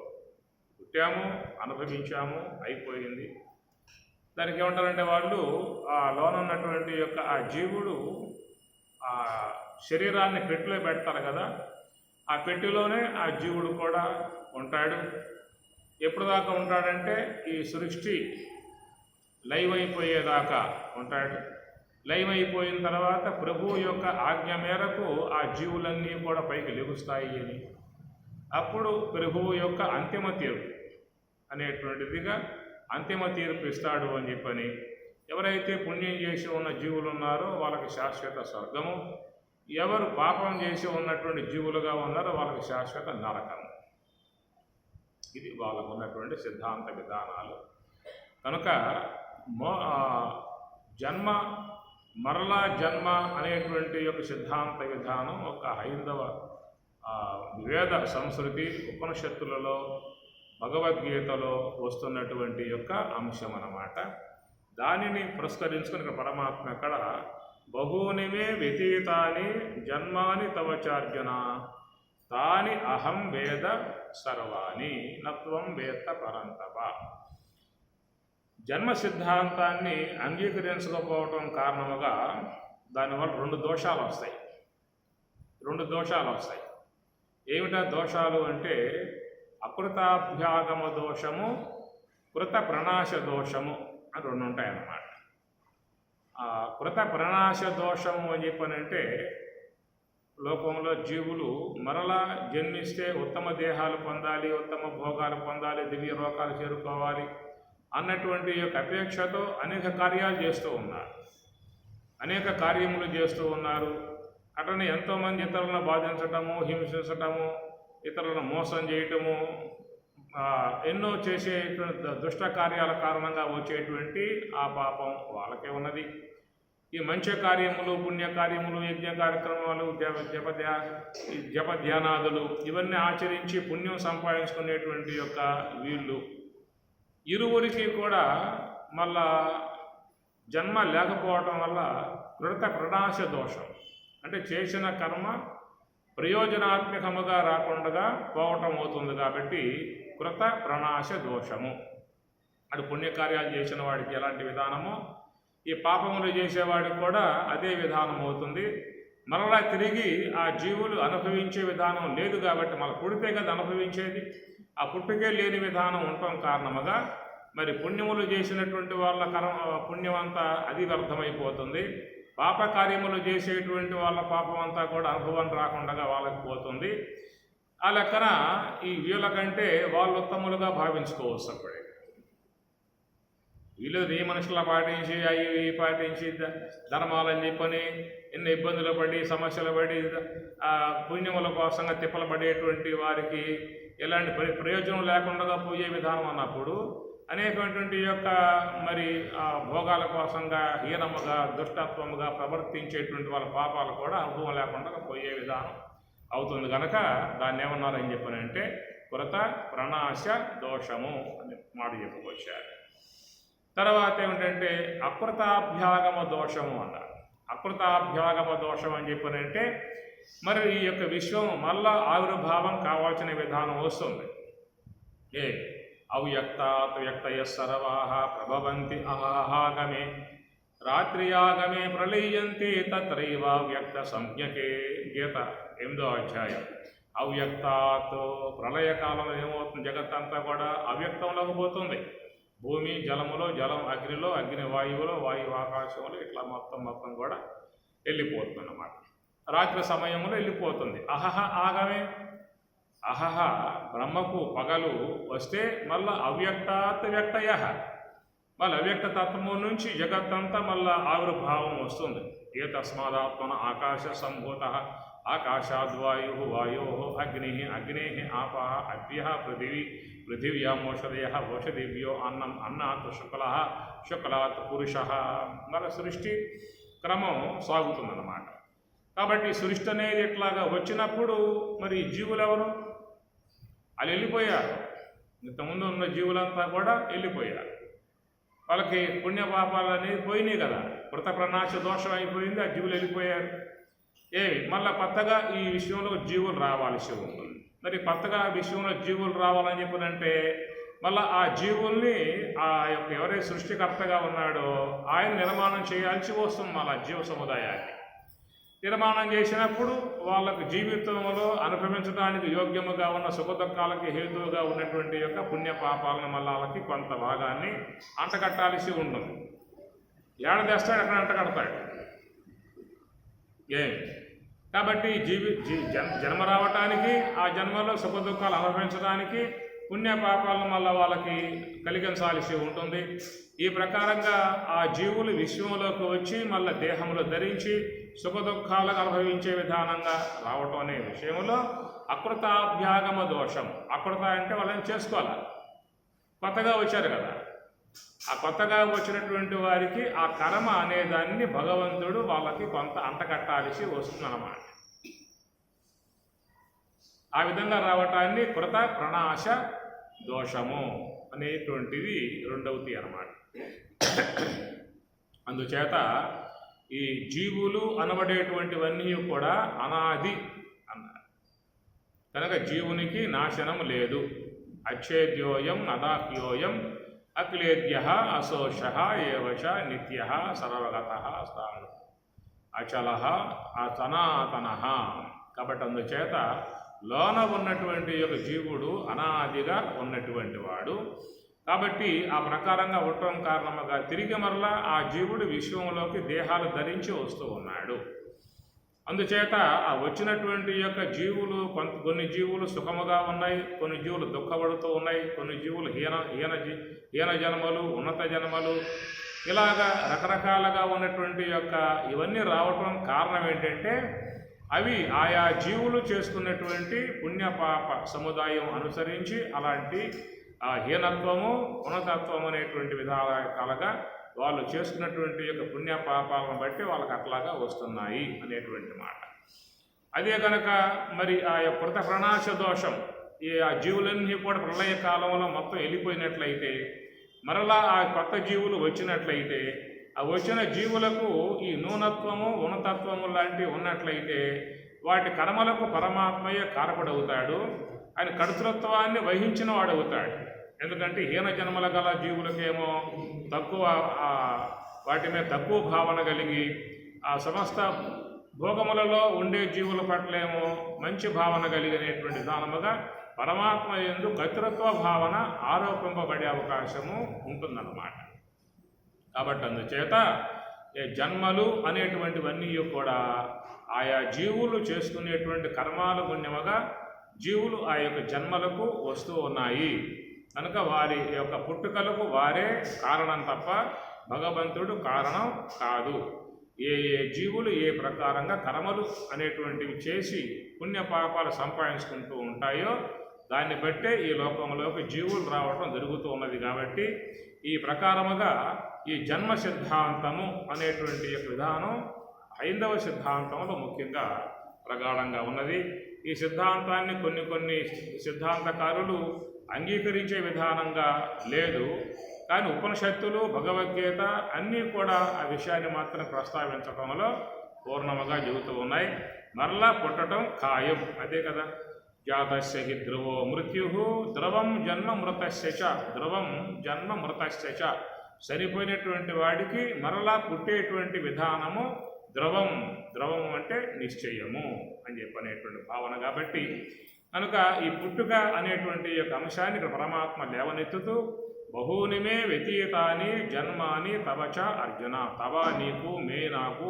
పుట్టాము, అనుభవించాము, అయిపోయింది. దానికి ఏమంటారంటే వాళ్ళు ఆ లోన ఉన్నటువంటి యొక్క ఆ జీవుడు ఆ శరీరాన్ని పెట్టెలో పెడతారు కదా, ఆ పెట్టెలోనే ఆ జీవుడు కూడా ఉంటాడు. ఎప్పుడు దాకా ఉంటాడంటే ఈ సృష్టి లైవ్ అయిపోయేదాకా ఉంటాడు. లైవ్ అయిపోయిన తర్వాత ప్రభువు యొక్క ఆజ్ఞ మేరకు ఆ జీవులన్నీ కూడా పైకి లెగుస్తాయి అని, అప్పుడు ప్రభువు యొక్క అంతిమ తీర్పు అనేటువంటిదిగా అంతిమ తీర్పు ఇస్తాడు అని చెప్పని, ఎవరైతే పుణ్యం చేసి ఉన్న జీవులు ఉన్నారో వాళ్ళకి శాశ్వత స్వర్గము, ఎవరు పాపం చేసి ఉన్నటువంటి జీవులుగా ఉన్నారో వాళ్ళకి శాశ్వత నరకము. ఇది వాళ్ళకు ఉన్నటువంటి సిద్ధాంత విధానాలు. కనుక జన్మ మరలా జన్మ అనేటువంటి యొక్క సిద్ధాంత విధానం ఒక హైందవ వేద సంస్కృతి ఉపనిషత్తులలో భగవద్గీతలో వస్తున్నటువంటి యొక్క అంశం అన్నమాట. దానిని పురస్కరించుకుని పరమాత్మ అక్కడ బహూనిమే వ్యతీతాని జన్మాని తవచార్జున తాని అహం వేద సర్వాణి నత్వం వేత్త పరంతప. జన్మ సిద్ధాంతాన్ని అంగీకరించకపోవటం కారణముగా దానివల్ల రెండు దోషాలు వస్తాయి. ఏమిటా దోషాలు అంటే అకృతాభ్యాగమ దోషము, కృత ప్రణాశ దోషము అని రెండు ఉంటాయన్నమాట. కృత ప్రణాశ దోషము అని చెప్పనంటే లోకంలో జీవులు మరలా జన్మిస్తే ఉత్తమ దేహాలు పొందాలి, ఉత్తమ భోగాలు పొందాలి, దివ్య లోకాలు చేరుకోవాలి అన్నటువంటి యొక్క అపేక్షతో అనేక కార్యాలు చేస్తూ ఉన్నారు. అట్లనే ఎంతోమంది ఇతరులను బాధించటము, హింసించటము, ఇతరులను మోసం చేయటము, ఎన్నో చేసే దుష్ట కార్యాల కారణంగా వచ్చేటువంటి ఆ పాపం వాళ్ళకే ఉన్నది. ఈ మంచి కార్యములు, పుణ్యకార్యములు, యజ్ఞ కార్యక్రమాలు, జపధ్యానాదులు ఇవన్నీ ఆచరించి పుణ్యం సంపాదించుకునేటువంటి యొక్క వీళ్ళు ఇరువురికి కూడా మళ్ళా జన్మ లేకపోవటం వల్ల కృత ప్రణాశ దోషం, అంటే చేసిన కర్మ ప్రయోజనాత్మకముగా రాకుండా పోవటం అవుతుంది. కాబట్టి కృత ప్రణాశ దోషము. అటు పుణ్యకార్యాలు చేసిన వాడికి ఎలాంటి విధానమో ఈ పాపములు చేసేవాడికి కూడా అదే విధానం అవుతుంది. మరలా తిరిగి ఆ జీవులు అనుభవించే విధానం లేదు. కాబట్టి మన పుడితే కదా అనుభవించేది, ఆ పుట్టుకే లేని విధానం ఉండటం కారణముగా మరి పుణ్యములు చేసినటువంటి వాళ్ళ పుణ్యం అంతా అది వ్యర్థమైపోతుంది. పాపకార్యములు చేసేటువంటి వాళ్ళ పాపం అంతా కూడా అనుభవం రాకుండా వాళ్ళకి పోతుంది. ఆ లెక్కన ఈ వీళ్ళకంటే వాళ్ళు ఉత్తములుగా భావించుకోవచ్చు. అప్పుడే వీళ్ళు ఈ మనుషుల పాటించి అవి పాటించి ధర్మాలని చెప్పని ఎన్ని ఇబ్బందులు పడి సమస్యలు పడి పుణ్యముల కోసంగా తిప్పలు పడేటువంటి వారికి ఎలాంటి ప్రయోజనం లేకుండా పోయే విధానం అన్నప్పుడు అనేకమైనటువంటి యొక్క మరి భోగాల కోసంగా హీనముగా దుష్టత్వముగా ప్రవర్తించేటువంటి వాళ్ళ పాపాలు కూడా అనుభవం లేకుండా పోయే విధానం అవుతుంది కనుక దాన్ని ఏమన్నారని చెప్పానంటే కృత ప్రణాశ దోషము అని మాట చెప్పుకొచ్చారు. తర్వాత ఏమిటంటే అకృతాభ్యాగమ దోషము అన్నారు. అకృతాభ్యాగమ దోషం అని చెప్పానంటే మరి ఈ యొక్క విశ్వం మళ్ళా ఆవిర్భావం కావాల్సిన విధానం వస్తుంది. అవ్యక్తాత్ వ్యక్తయ సర్వాః ప్రభవంతి అహాగమే రాత్రియాగమే ప్రళీయంతి తత్రైవ వ్యక్త సంజ్ఞకే. గీత 8వ అధ్యాయం. అవ్యక్తాత్ ప్రళయకాలంలో ఏమవుతుంది, జగత్తంతా కూడా అవ్యక్తంలోకి పోతుంది. భూమి జలములో, జలం అగ్నిలో, అగ్ని వాయువులో, వాయువు ఆకాశంలో, ఇట్లా మొత్తం కూడా వెళ్ళిపోతుంది అన్నమాట. రాత్రి సమయంలో వెళ్ళిపోతుంది. అహహ ఆగమే, అహహ బ్రహ్మకు పగలు వస్తే మళ్ళా అవ్యక్తాత్ వ్యక్తయ, మళ్ళీ అవ్యక్త తత్వము నుంచి జగత్తంతా మళ్ళా ఆవిర్భావం వస్తుంది. ఏ తస్మాదాత్మన ఆకాశ సంభూత ఆకాశాద్వాయు వాయో అగ్ని అగ్నే ఆప అభ్య పృథివీ పృథివ్యామోషధయ ఓషధివ్యో అన్నం అన్నాత్ శుక్లాత్ పురుష. మన సృష్టి క్రమం సాగుతుందన్నమాట. కాబట్టి సృష్టి అనేది ఇట్లాగా వచ్చినప్పుడు మరి జీవులు ఎవరు? వాళ్ళు వెళ్ళిపోయారు. ఇంతకుముందు ఉన్న జీవులంతా కూడా వెళ్ళిపోయారు. వాళ్ళకి పుణ్యపాపాలు అనేది పోయినాయి కదా, కృత ప్రణాశ దోషం అయిపోయింది, ఆ జీవులు వెళ్ళిపోయారు. మళ్ళీ కొత్తగా ఈ విషయంలో జీవులు రావాల్సి ఉంటుంది. మరి కొత్తగా విషయంలో జీవులు రావాలని చెప్పినంటే మళ్ళీ ఆ జీవుల్ని ఆ యొక్క ఎవరైతే సృష్టికర్తగా ఉన్నాడో ఆయన నిర్మాణం చేయాల్సి వస్తుంది. మళ్ళీ జీవ సముదాయాన్ని నిర్మాణం చేసినప్పుడు వాళ్ళకు జీవితంలో అనుభవించడానికి యోగ్యముగా ఉన్న సుఖదుఖాలకి హేతువుగా ఉన్నటువంటి యొక్క పుణ్యపాపాలను మళ్ళీ వాళ్ళకి కొంత భాగాన్ని అంటకట్టాల్సి ఉంటుంది. ఏడాదేస్తాడు అక్కడ అంటకడతాడు. కాబట్టి జన్మ రావటానికి, ఆ జన్మలో సుఖదుఖాలు అనుభవించడానికి పుణ్యపాపాలను మళ్ళీ వాళ్ళకి కలిగించాల్సి ఉంటుంది. ఈ ప్రకారంగా ఆ జీవులు విశ్వంలోకి వచ్చి మళ్ళీ దేహంలో ధరించి సుఖదుఖాలకు అనుభవించే విధానంగా రావటం అనే విషయంలో అకృతాభ్యాగమ దోషం. అకృత అంటే వాళ్ళని చేసుకోవాలి, కొత్తగా వచ్చారు కదా, ఆ కొత్తగా వచ్చినటువంటి వారికి ఆ కర్మ అనేదాన్ని భగవంతుడు వాళ్ళకి కొంత అంటకట్టాల్సి వస్తుందన్నమాట. ఆ విధంగా రావటాన్ని కృత ప్రణాశ దోషము అనేటువంటిది రెండవది అన్నమాట. అందుచేత ఈ జీవులు అనబడేటువంటివన్నీ కూడా అనాది అన్నారు కనుక జీవునికి నాశనం లేదు. అచ్ఛేద్యోయం నదాహ్యోయం అక్లేద్య అశోష ఏవశ నిత్య సర్వగత స్థాను అచల సనాతన. కాబట్టి అందుచేత లోన ఉన్నటువంటి యొక్క జీవుడు అనాదిగా ఉన్నటువంటి వాడు. కాబట్టి ఆ ప్రకారంగా ఉండటం కారణంగా తిరిగి మరలా ఆ జీవుడు విశ్వంలోకి దేహాలు ధరించి వస్తూ ఉన్నాడు. అందుచేత ఆ వచ్చినటువంటి యొక్క జీవులు కొన్ని జీవులు సుఖముగా ఉన్నాయి, కొన్ని జీవులు దుఃఖపడుతూ ఉన్నాయి, కొన్ని జీవులు హీన జన్మలు, ఉన్నత జన్మలు, ఇలాగా రకరకాలుగా ఉన్నటువంటి యొక్క ఇవన్నీ రావటం కారణం ఏంటంటే అవి ఆయా జీవులు చేసుకున్నటువంటి పుణ్యపాప సముదాయం అనుసరించి అలాంటి హీనత్వము ఉన్నతత్వం అనేటువంటి విధాలుగా వాళ్ళు చేసుకున్నటువంటి యొక్క పుణ్యపాపాలను బట్టి వాళ్ళకి అట్లాగా వస్తున్నాయి అనేటువంటి మాట. అదే కనుక మరి ఆ కృత ప్రణాశ దోషం ఆ జీవులన్నీ కూడా ప్రళయ కాలంలో మొత్తం వెళ్ళిపోయినట్లయితే మరలా ఆ కొత్త జీవులు వచ్చినట్లయితే ఆ వచ్చిన జీవులకు ఈ నూనత్వము ఉన్నతత్వము లాంటివి ఉన్నట్లయితే వాటి కర్మలకు పరమాత్మయే కారకుడవుతాడు. ఆయన కర్తృత్వాన్ని వహించిన వాడవుతాడు. ఎందుకంటే హీన జన్మల గల జీవులకేమో తక్కువ వాటి మీద తక్కువ భావన కలిగి ఆ సమస్త భోగములలో ఉండే జీవుల పట్లేమో మంచి భావన కలిగినటువంటి విధానముగా పరమాత్మ యందు కర్తృత్వ భావన ఆరోపింపబడే అవకాశము ఉంటుందన్నమాట. కాబట్టి అందుచేత జన్మలు అనేటువంటివన్నీ కూడా ఆయా జీవులు చేసుకునేటువంటి కర్మాలు పుణ్యముగా జీవులు ఆ యొక్క జన్మలకు వస్తూ ఉన్నాయి కనుక వారి యొక్క పుట్టుకలకు వారే కారణం తప్ప భగవంతుడు కారణం కాదు. ఏ జీవులు ఏ ప్రకారంగా కర్మలు అనేటువంటివి చేసి పుణ్యపాపాలు సంపాదించుకుంటూ ఉంటాయో దాన్ని బట్టే ఈ లోకంలోకి జీవులు రావటం జరుగుతూ ఉన్నది. కాబట్టి ఈ ప్రకారముగా ఈ జన్మ సిద్ధాంతము అనేటువంటి విధానం హైందవ సిద్ధాంతంలో ముఖ్యంగా ప్రగాఢంగా ఉన్నది. ఈ సిద్ధాంతాన్ని కొన్ని సిద్ధాంతకారులు అంగీకరించే విధానంగా లేదు. కానీ ఉపనిషత్తులు, భగవద్గీత అన్నీ కూడా ఆ విషయాన్ని మాత్రం ప్రస్తావించడంలో పూర్ణముగా చెబుతూ ఉన్నాయి. మరలా పుట్టడం ఖాయం, అదే కదా. జాతస్య హి ధ్రువో మృత్యు ద్రవం జన్మ మృతస్య చ, ద్రవం జన్మ మృతస్య చ, చనిపోయినటువంటి వాడికి మరలా పుట్టేటువంటి విధానము ద్రవం. ద్రవం అంటే నిశ్చయము అని చెప్పనేటువంటి భావన. కాబట్టి కనుక ఈ పుట్టుక అనేటువంటి యొక్క అంశాన్ని ఇక్కడ పరమాత్మ లేవనెత్తుతూ బహూని మే వ్యతీతాని జన్మాని తవచ అర్జున, తవ నీకు, మే నాకు,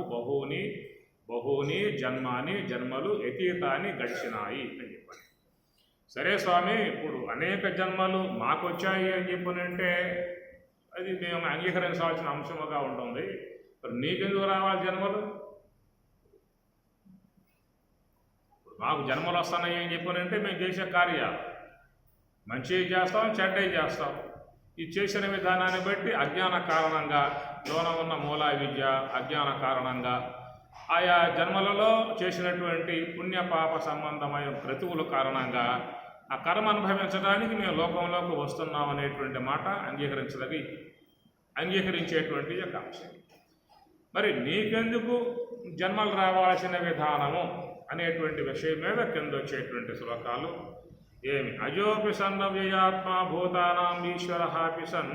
బహూని జన్మాని జన్మలు వ్యతీతాన్ని గడిచినాయి అని చెప్పాను. సరే స్వామి, ఇప్పుడు అనేక జన్మలు మాకొచ్చాయి అని చెప్పనంటే అది మేము అంగీకరించాల్సిన అంశముగా ఉంటుంది. మరి నీకెందుకు రావాలి జన్మలు? మాకు జన్మలు వస్తున్నాయి అని చెప్పనంటే మేము చేసే కార్యాలు మంచి చేస్తాం, చెడ్డవి చేస్తాం. ఈ చేసిన విధానాన్ని బట్టి అజ్ఞాన కారణంగా, లోన ఉన్న మూల విద్య అజ్ఞాన కారణంగా, ఆయా జన్మలలో చేసినటువంటి పుణ్యపాప సంబంధమైన క్రతువుల కారణంగా ఆ కర్మ అనుభవించడానికి మేము లోకంలోకి వస్తున్నాం అనేటువంటి మాట అంగీకరించేటువంటి యొక్క అంశం. మరి నీకెందుకు జన్మలు రావాల్సిన విధానము అనేటువంటి విషయం మీద కింద వచ్చేటువంటి శ్లోకాలు ఏమి? అజోపి సన్నవ్యయాత్మ భూతానాం ఈశ్వర పిసన్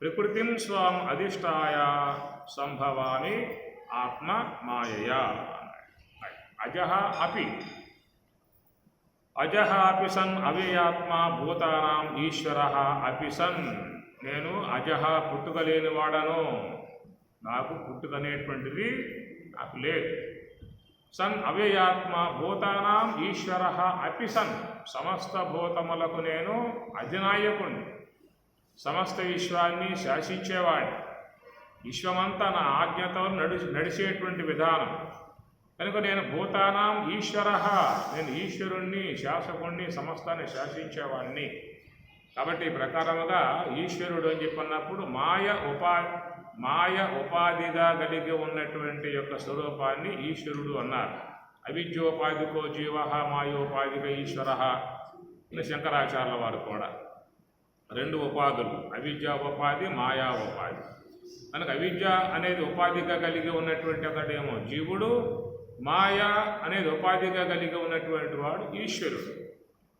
ప్రకృతిం స్వాం అధిష్టాయ సంభవామి ఆత్మ మాయయా. అజహ అపిసన్ అవ్యయాత్మ భూతానాం ఈశ్వర అపిసన్, నేను అజహ పుట్టుకలేని వాడను, నాకు పుట్టుకనేటువంటిది నాకు లేదు. సన్ అవ్యయాత్మ భూతానాం ఈశ్వర అపిసన్, సమస్త భూతములకు నేను అధినాయకుణ్ణి, సమస్త విశ్వాన్ని శాసించేవాడిని, విశ్వమంతా నా ఆజ్ఞతో నడిచేటువంటి విధానం కనుక నేను భూతానాం ఈశ్వర, నేను ఈశ్వరుణ్ణి, శాసకుణ్ణి, సమస్తాన్ని శాసించేవాడిని. కాబట్టి ఈ ప్రకారముగా ఈశ్వరుడు అని చెప్పినప్పుడు మాయ ఉపాధిగా కలిగి ఉన్నటువంటి యొక్క స్వరూపాన్ని ఈశ్వరుడు అన్నారు. అవిద్యోపాధికో జీవ, మాయోపాధిక ఈశ్వర. శంకరాచార్యుల వారు కూడా రెండు ఉపాధులు, అవిద్యా ఉపాధి, మాయా ఉపాధి. కనుక అవిద్య అనేది ఉపాధిగా కలిగి ఉన్నటువంటి ఒకటేమో జీవుడు, మాయ అనేది ఉపాధిగా కలిగి ఉన్నటువంటి వాడు ఈశ్వరుడు.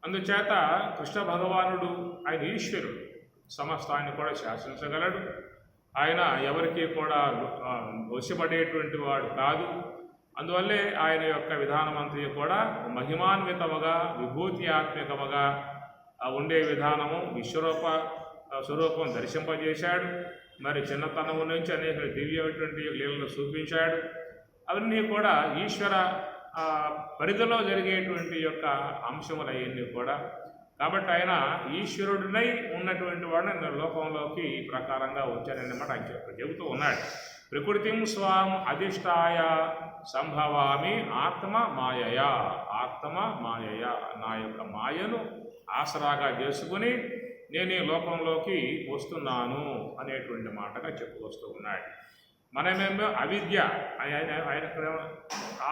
అందుచేత కృష్ణ భగవానుడు ఆయన ఈశ్వరుడు, సమస్తాన్ని కూడా శాసించగలడు. ఆయన ఎవరికి కూడా వశపడేటువంటి వాడు కాదు. అందువల్లే ఆయన యొక్క విధానమంతా కూడా మహిమాన్వితముగా, విభూత్యాత్మకముగా ఉండే విధానము, స్వరూపం దర్శింపజేశాడు. మరి చిన్నతనం నుంచి అనేక దివ్యమైనటువంటి లీలలు చూపించాడు. అవన్నీ కూడా ఈశ్వర పరిధిలో జరిగేటువంటి యొక్క అంశములన్నీ కూడా. కాబట్టి ఆయన ఈశ్వరుడినై ఉన్నటువంటి వాడిని లోకంలోకి ఈ ప్రకారంగా వచ్చానన్నమాట ఆయన చెబుతూ ఉన్నాడు. ప్రకృతిం స్వాం అధిష్టాయ సంభవామి ఆత్మ మాయయా, ఆత్మ మాయయా, నా యొక్క మాయను ఆసరాగా చేసుకుని నేను ఈ లోకంలోకి వస్తున్నాను అనేటువంటి మాటగా చెప్పుకొస్తూ ఉన్నాడు. మనమేమో అవిద్య, ఆయన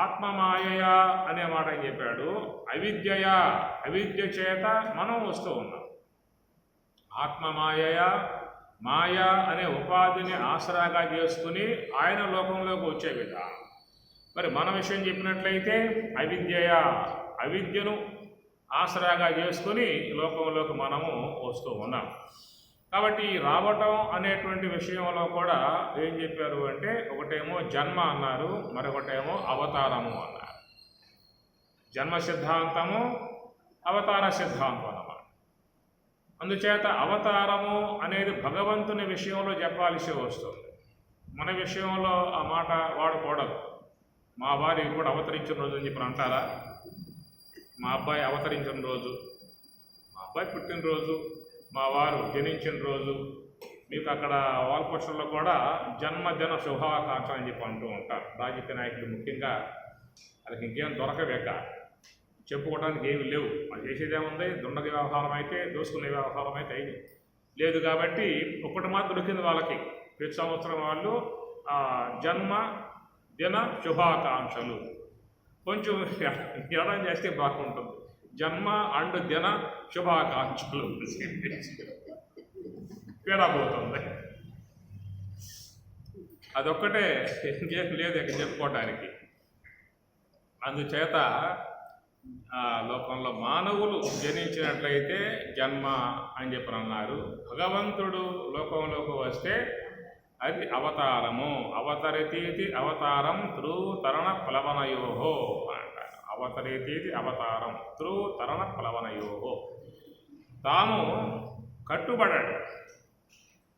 ఆత్మమాయయా అనే మాట అని చెప్పాడు. అవిద్య చేత మనం వస్తూ ఉన్నాం. ఆత్మమాయయా, మాయ అనే ఉపాధిని ఆసరాగా చేసుకుని ఆయన లోకంలోకి వచ్చే విధానం. మరి మన విషయం చెప్పినట్లయితే అవిద్యను ఆసరాగా చేసుకుని లోకంలోకి మనము వస్తూ ఉన్నాం. కాబట్టి రావటం అనేటువంటి విషయంలో కూడా ఏం చెప్పారు అంటే, ఒకటేమో జన్మ అన్నారు, మరొకటేమో అవతారము అన్నారు. జన్మ సిద్ధాంతము, అవతార సిద్ధాంతం అన్నమాట. అందుచేత అవతారము అనేది భగవంతుని విషయంలో చెప్పాల్సి వస్తుంది. మన విషయంలో ఆ మాట వాడకూడదు. మా వారు ఇప్పుడు అవతరించిన రోజు అని చెప్పి అంటారా? మా అబ్బాయి అవతరించిన రోజు, మా అబ్బాయి పుట్టినరోజు, మా వారు జనించిన రోజు, మీకు అక్కడ వాల్పోస్టర్లో కూడా జన్మదిన శుభాకాంక్ష అని చెప్పి అంటూ ఉంటారు రాజకీయ నాయకులు. ముఖ్యంగా వాళ్ళకి ఇంకేం దొరకవేక చెప్పుకోవడానికి ఏమి లేవు. మనం చేసేదేముంది, దుండగ వ్యవహారం అయితే, దోసుకునే వ్యవహారం అయితే అయింది లేదు. కాబట్టి ఒకటి మాత్రం దొరికింది వాళ్ళకి. ప్రతి సంవత్సరం వాళ్ళు జన్మ దిన శుభాకాంక్షలు కొంచెం ఎడం చేస్తే బాగుంటుంది. జన్మ అండ్ దిన శుభాకాంక్షలు పీడబోతుంది. అదొక్కటే, ఇంకేం లేదు ఇక్కడ చెప్పుకోవడానికి. అందుచేత లోకంలో మానవులు జనించినట్లయితే జన్మ అని చెప్పి అన్నారు. భగవంతుడు లోకంలోకి వస్తే అది అవతారము. అవతరితీతి అవతారం త్రూతరణ ప్లవనయోహో అంటారు. అవతరితీతి అవతారం త్రూతరణ ప్లవనయోహో. తాను కట్టుబడాడు,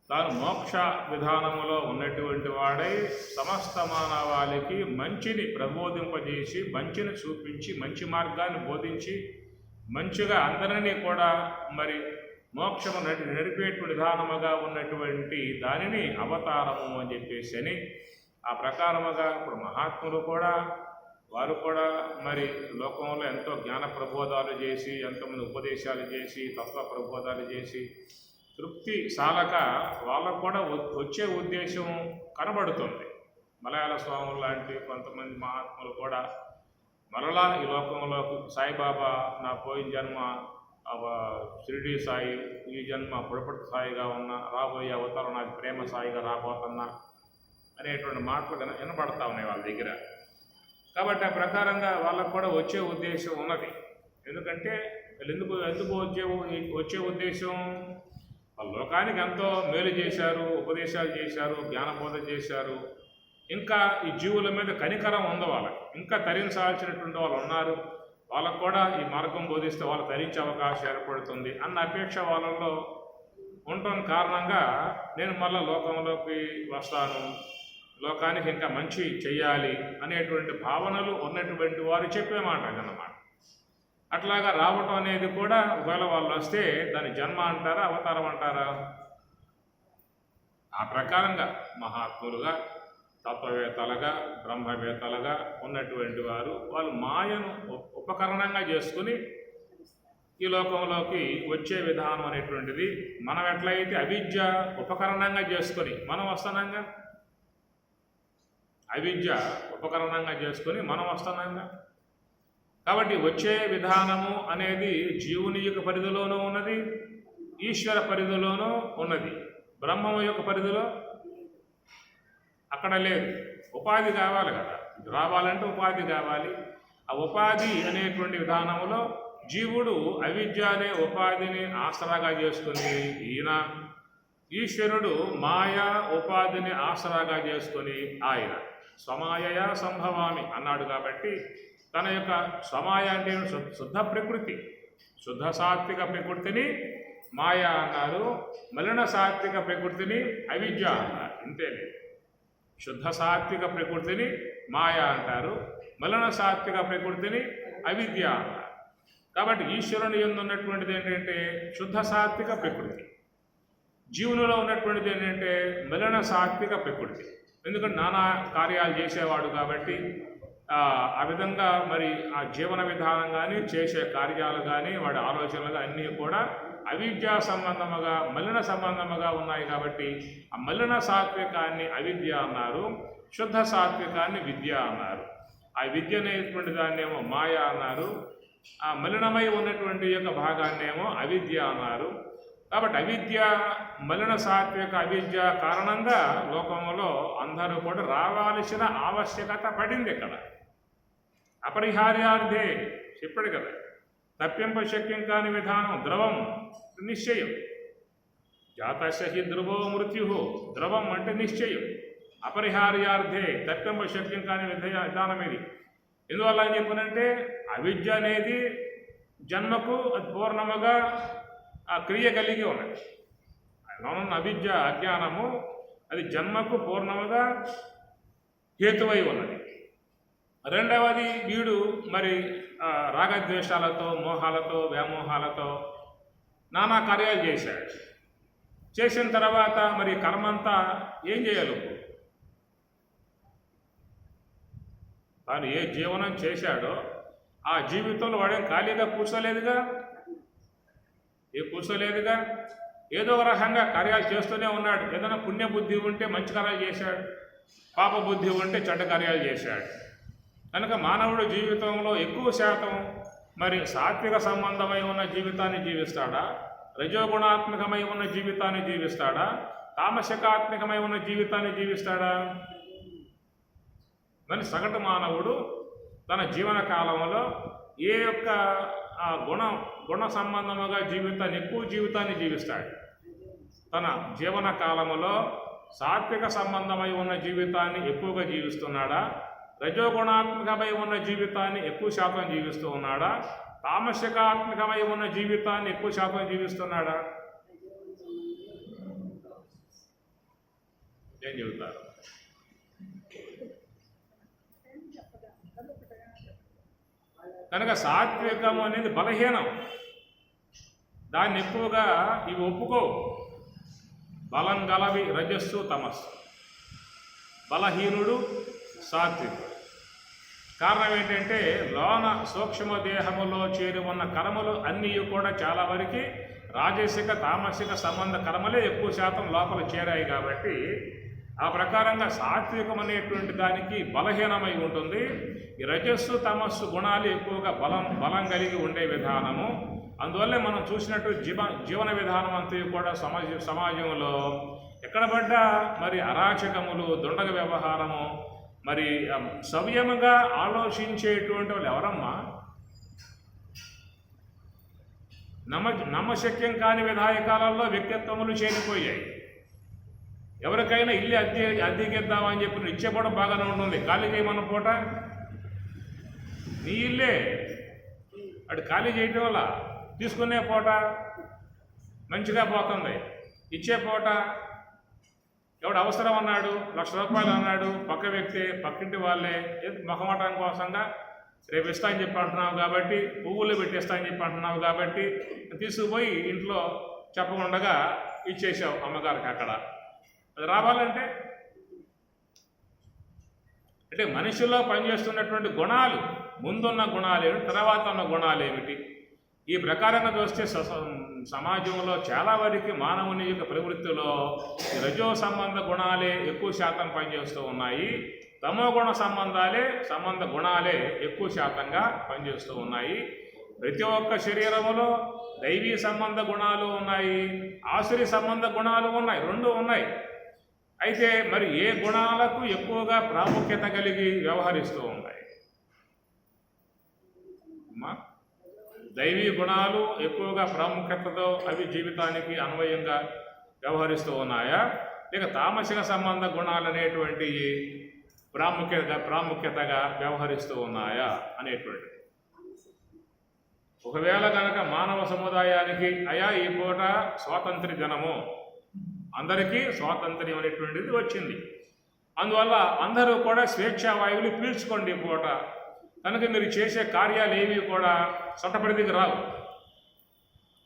తాను మోక్ష విధానములో ఉన్నటువంటి వాడై సమస్త మానవాళికి మంచిని ప్రబోధింపజేసి, మంచిని చూపించి, మంచి మార్గాన్ని బోధించి, మంచిగా అందరినీ కూడా మరి మోక్షము నడిపేటువంటి విధానముగా ఉన్నటువంటి దానిని అవతారము అని చెప్పేసి అని ఆ ప్రకారముగా ఇప్పుడు మహాత్ములు కూడా వారు కూడా మరి లోకంలో ఎంతో జ్ఞాన ప్రబోధాలు చేసి, ఎంతోమంది ఉపదేశాలు చేసి, తత్వ ప్రబోధాలు చేసి తృప్తి సాలక వాళ్ళకు కూడా వచ్చే ఉద్దేశం కనబడుతుంది. మలయాళ స్వాములు లాంటి కొంతమంది మహాత్ములు కూడా మరలా ఈ లోకంలోకి సాయిబాబా నా పోయిన జన్మ షిరిడి సాయి, ఈ జన్మ పుడపటి సాయిగా ఉన్న, రాబోయే అవతారం నాకు ప్రేమ సాయిగా రాబోతున్నా అనేటువంటి మాటలు వినపడతా ఉన్నాయి వాళ్ళ దగ్గర. కాబట్టి ఆ ప్రకారంగా వాళ్ళకు కూడా వచ్చే ఉద్దేశం ఉన్నది. ఎందుకంటే వీళ్ళు ఎందుకు వచ్చే ఉద్దేశం, వాళ్ళ లోకానికి ఎంతో మేలు చేశారు, ఉపదేశాలు చేశారు, జ్ఞానబోధ చేశారు. ఇంకా ఈ జీవుల మీద కనికరం ఉంది వాళ్ళకి, ఇంకా తరించాల్సినటువంటి వాళ్ళు ఉన్నారు. వాళ్ళకు కూడా ఈ మార్గం బోధిస్తే వాళ్ళు తరించే అవకాశం ఏర్పడుతుంది అన్న అపేక్ష వాళ్ళలో ఉండటం కారణంగా నేను మళ్ళీ లోకంలోకి వస్తాను, లోకానికి ఇంకా మంచి చెయ్యాలి అనేటువంటి భావనలు ఉన్నటువంటి వారు చెప్పే మాట అన్నమాట. అట్లాగా రావటం అనేది కూడా ఒకవేళ వాళ్ళు వస్తే దాని జన్మ అంటారా, అవతారం అంటారా? ఆ ప్రకారంగా మహాత్ములుగా, తత్వవేత్తలుగా, బ్రహ్మవేత్తలుగా ఉన్నటువంటి వారు వాళ్ళు మాయను ఉపకరణంగా చేసుకుని ఈ లోకంలోకి వచ్చే విధానం అనేటువంటిది మనం ఎట్లయితే అవిద్య ఉపకరణంగా చేసుకొని మనం వస్తున్నాంగా, అవిద్య ఉపకరణంగా చేసుకొని మనం వస్తున్నాంగా. కాబట్టి వచ్చే విధానము అనేది జీవుని యొక్క పరిధిలోనూ ఉన్నది, ఈశ్వర పరిధిలోనూ ఉన్నది. బ్రహ్మము యొక్క పరిధిలో అక్కడ లేదు. ఉపాధి కావాలి కదా, రావాలంటే ఉపాధి కావాలి. ఆ ఉపాధి అనేటువంటి విధానంలో జీవుడు అవిద్య అనే ఉపాధిని ఆసరాగా చేసుకుని, ఈయన ఈశ్వరుడు మాయా ఉపాధిని ఆసరాగా చేసుకొని ఆయన స్వమాయయ సంభవామి అన్నాడు. కాబట్టి తన యొక్క స్వమాయ అంటే శుద్ధ ప్రకృతి, శుద్ధ సాత్విక ప్రకృతిని మాయ అన్నారు, మలిన సాత్విక ప్రకృతిని అవిద్య అన్నారు. ఇంతేనే, శుద్ధ సాత్విక ప్రకృతిని మాయ అంటారు, మలిన సాత్విక ప్రకృతిని అవిద్య అన్నారు. కాబట్టి ఈశ్వరుని యందు ఉన్నటువంటిది ఏంటంటే శుద్ధ సాత్విక ప్రకృతి, జీవునిలో ఉన్నటువంటిది ఏంటంటే మలిన సాత్విక ప్రకృతి. ఎందుకంటే నానా కార్యాలు చేసేవాడు కాబట్టి ఆ విధంగా మరి ఆ జీవన విధానం కానీ, చేసే కార్యాలు కానీ, వాడి ఆలోచనలు అన్నీ కూడా అవిద్యా సంబంధముగా, మలిన సంబంధముగా ఉన్నాయి. కాబట్టి ఆ మలిన సాత్వికాన్ని అవిద్య అన్నారు, శుద్ధ సాత్వికాన్ని విద్య అన్నారు. ఆ విద్య అనేటువంటి దాన్నేమో మాయ అన్నారు, ఆ మలినమై ఉన్నటువంటి యొక్క భాగాన్నేమో అవిద్య అన్నారు. కాబట్టి అవిద్య, మలిన సాత్విక అవిద్య కారణంగా లోకంలో అందరూ కూడా రావాల్సిన ఆవశ్యకత పడింది. ఇక్కడ అపరిహార్యార్థే చెప్పాడు కదా, తప్పింప శక్యం కాని విధానం ద్రవం నిశ్చయం. జాతస్య హి ధ్రువో మృత్యు, ద్రవం అంటే నిశ్చయం. అపరిహార్యార్థే తప్పింప శక్యం కాని విధానం ఇది. ఎందువల్ల అని చెప్పనంటే అవిద్య అనేది జన్మకు అది పూర్ణముగా ఆ క్రియ కలిగి ఉన్నది. అవిద్య అజ్ఞానము అది జన్మకు పూర్ణముగా హేతువై ఉన్నది. రెండవది వీడు మరి రాగద్వేషాలతో, మోహాలతో, వ్యామోహాలతో నానా కార్యాలు చేశాడు. చేసిన తర్వాత మరి కర్మంతా ఏం చేయాలి? తాను ఏ జీవనం చేశాడో ఆ జీవితంలో వాడేం ఖాళీగా కూర్చోలేదుగా, కూర్చోలేదుగా. ఏదో ఒక రకంగా కార్యాలు చేస్తూనే ఉన్నాడు. ఏదైనా పుణ్యబుద్ధి ఉంటే మంచి కార్యాలు చేశాడు, పాప బుద్ధి ఉంటే చెడ్డ కార్యాలు చేశాడు. కనుక మానవుడు జీవితంలో ఎక్కువ శాతం మరి సాత్విక సంబంధమై ఉన్న జీవితాన్ని జీవిస్తాడా, రజోగుణాత్మకమై ఉన్న జీవితాన్ని జీవిస్తాడా, తామసికాత్మకమై ఉన్న జీవితాన్ని జీవిస్తాడా? మరి సగటు మానవుడు తన జీవన కాలంలో ఏ యొక్క గుణ సంబంధముగా ఎక్కువ జీవితాన్ని జీవిస్తాడు. తన జీవన కాలములో సాత్విక సంబంధమై ఉన్న జీవితాన్ని ఎక్కువగా జీవిస్తున్నాడా, రజోగుణాత్మకమై ఉన్న జీవితాన్ని ఎక్కువ శాతం జీవిస్తూ ఉన్నాడా, తామసికాత్మకమై ఉన్న జీవితాన్ని ఎక్కువ శాతం జీవిస్తున్నాడా? ఏం చెబుతారు? కనుక సాత్వికం అనేది బలహీనం, దాన్ని ఎక్కువగా ఇవి ఒప్పుకో. బలం గలవి రజస్సు తమస్సు, బలహీనుడు సాత్వికుడు. కారణం ఏంటంటే లోన సూక్ష్మ దేహములో చేరి ఉన్న కర్మలు అన్నీ కూడా చాలా వరకు రాజసిక తామసిక సంబంధ కర్మలే ఎక్కువ శాతం లోపల చేరాయి. కాబట్టి ఆ ప్రకారంగా సాత్వికం అనేటువంటి దానికి బలహీనమై ఉంటుంది. ఈ రజస్సు తమస్సు గుణాలు ఎక్కువగా బలం కలిగి ఉండే విధానము. అందువల్లే మనం చూసినట్టు జీవన విధానం అంతా కూడా సమాజంలో ఎక్కడ పడ్డా మరి అరాచకములు, దుండగ వ్యవహారము, మరి సవ్యముగా ఆలోచించేటువంటి వాళ్ళు ఎవరమ్మా? నమ్మశక్యం కాని విధాయకాలలో వ్యక్తిత్వములు చేరిపోయాయి. ఎవరికైనా ఇల్లు అద్దెకిద్దామని చెప్పి ఇచ్చేపోవడం బాగానే ఉంటుంది. ఖాళీ చేయమన్న పూట నీ ఇల్లే అటు ఖాళీ చేయటం వల్ల తీసుకునే పూట మంచిగా పోతుంది. ఇచ్చే పూట ఎవడు అవసరం అన్నాడు, ₹1,00,000 అన్నాడు, పక్క వ్యక్తి పక్కింటి వాళ్ళే మొహమాటం కోసంగా రేపు ఇస్తా అని చెప్పి అంటున్నావు కాబట్టి, పువ్వులు పెట్టేస్తా అని చెప్పి అంటున్నావు కాబట్టి తీసుకుపోయి ఇంట్లో చెప్పకుండా ఇచ్చేసావు అమ్మగారికి. అక్కడ అది రావాలంటే అంటే మనిషిలో పనిచేస్తున్నటువంటి గుణాలు, ముందున్న గుణాలు ఏమిటి, తర్వాత ఉన్న గుణాలు ఏమిటి, ఈ ప్రకారంగా చూస్తే సమాజంలో చాలా వరకు మానవుని యొక్క ప్రవృత్తిలో రజో సంబంధ గుణాలే ఎక్కువ శాతం పనిచేస్తూ ఉన్నాయి. తమో గుణ సంబంధ గుణాలే ఎక్కువ శాతంగా పనిచేస్తూ ఉన్నాయి. ప్రతి ఒక్క శరీరములో దైవీ సంబంధ గుణాలు ఉన్నాయి, ఆసురి సంబంధ గుణాలు ఉన్నాయి, రెండు ఉన్నాయి. అయితే మరి ఏ గుణాలకు ఎక్కువగా ప్రాముఖ్యత కలిగి వ్యవహరిస్తూ ఉన్నాయి? దైవీ గుణాలు ఎక్కువగా ప్రాముఖ్యతతో అవి జీవితానికి అన్వయంగా వ్యవహరిస్తూ ఉన్నాయా, లేక తామసిక సంబంధ గుణాలు అనేటువంటి ప్రాముఖ్యతగా వ్యవహరిస్తూ ఉన్నాయా అనేటువంటిది. ఒకవేళ కనుక మానవ సముదాయానికి అయా ఈ పూట స్వాతంత్ర దినము, అందరికీ స్వాతంత్ర్యం అనేటువంటిది వచ్చింది, అందువల్ల అందరూ కూడా స్వేచ్ఛావాయువులు పీల్చుకోండి ఈ పూట, కనుక మీరు చేసే కార్యాలు ఏవి కూడా చట్టపరిధికి రావు,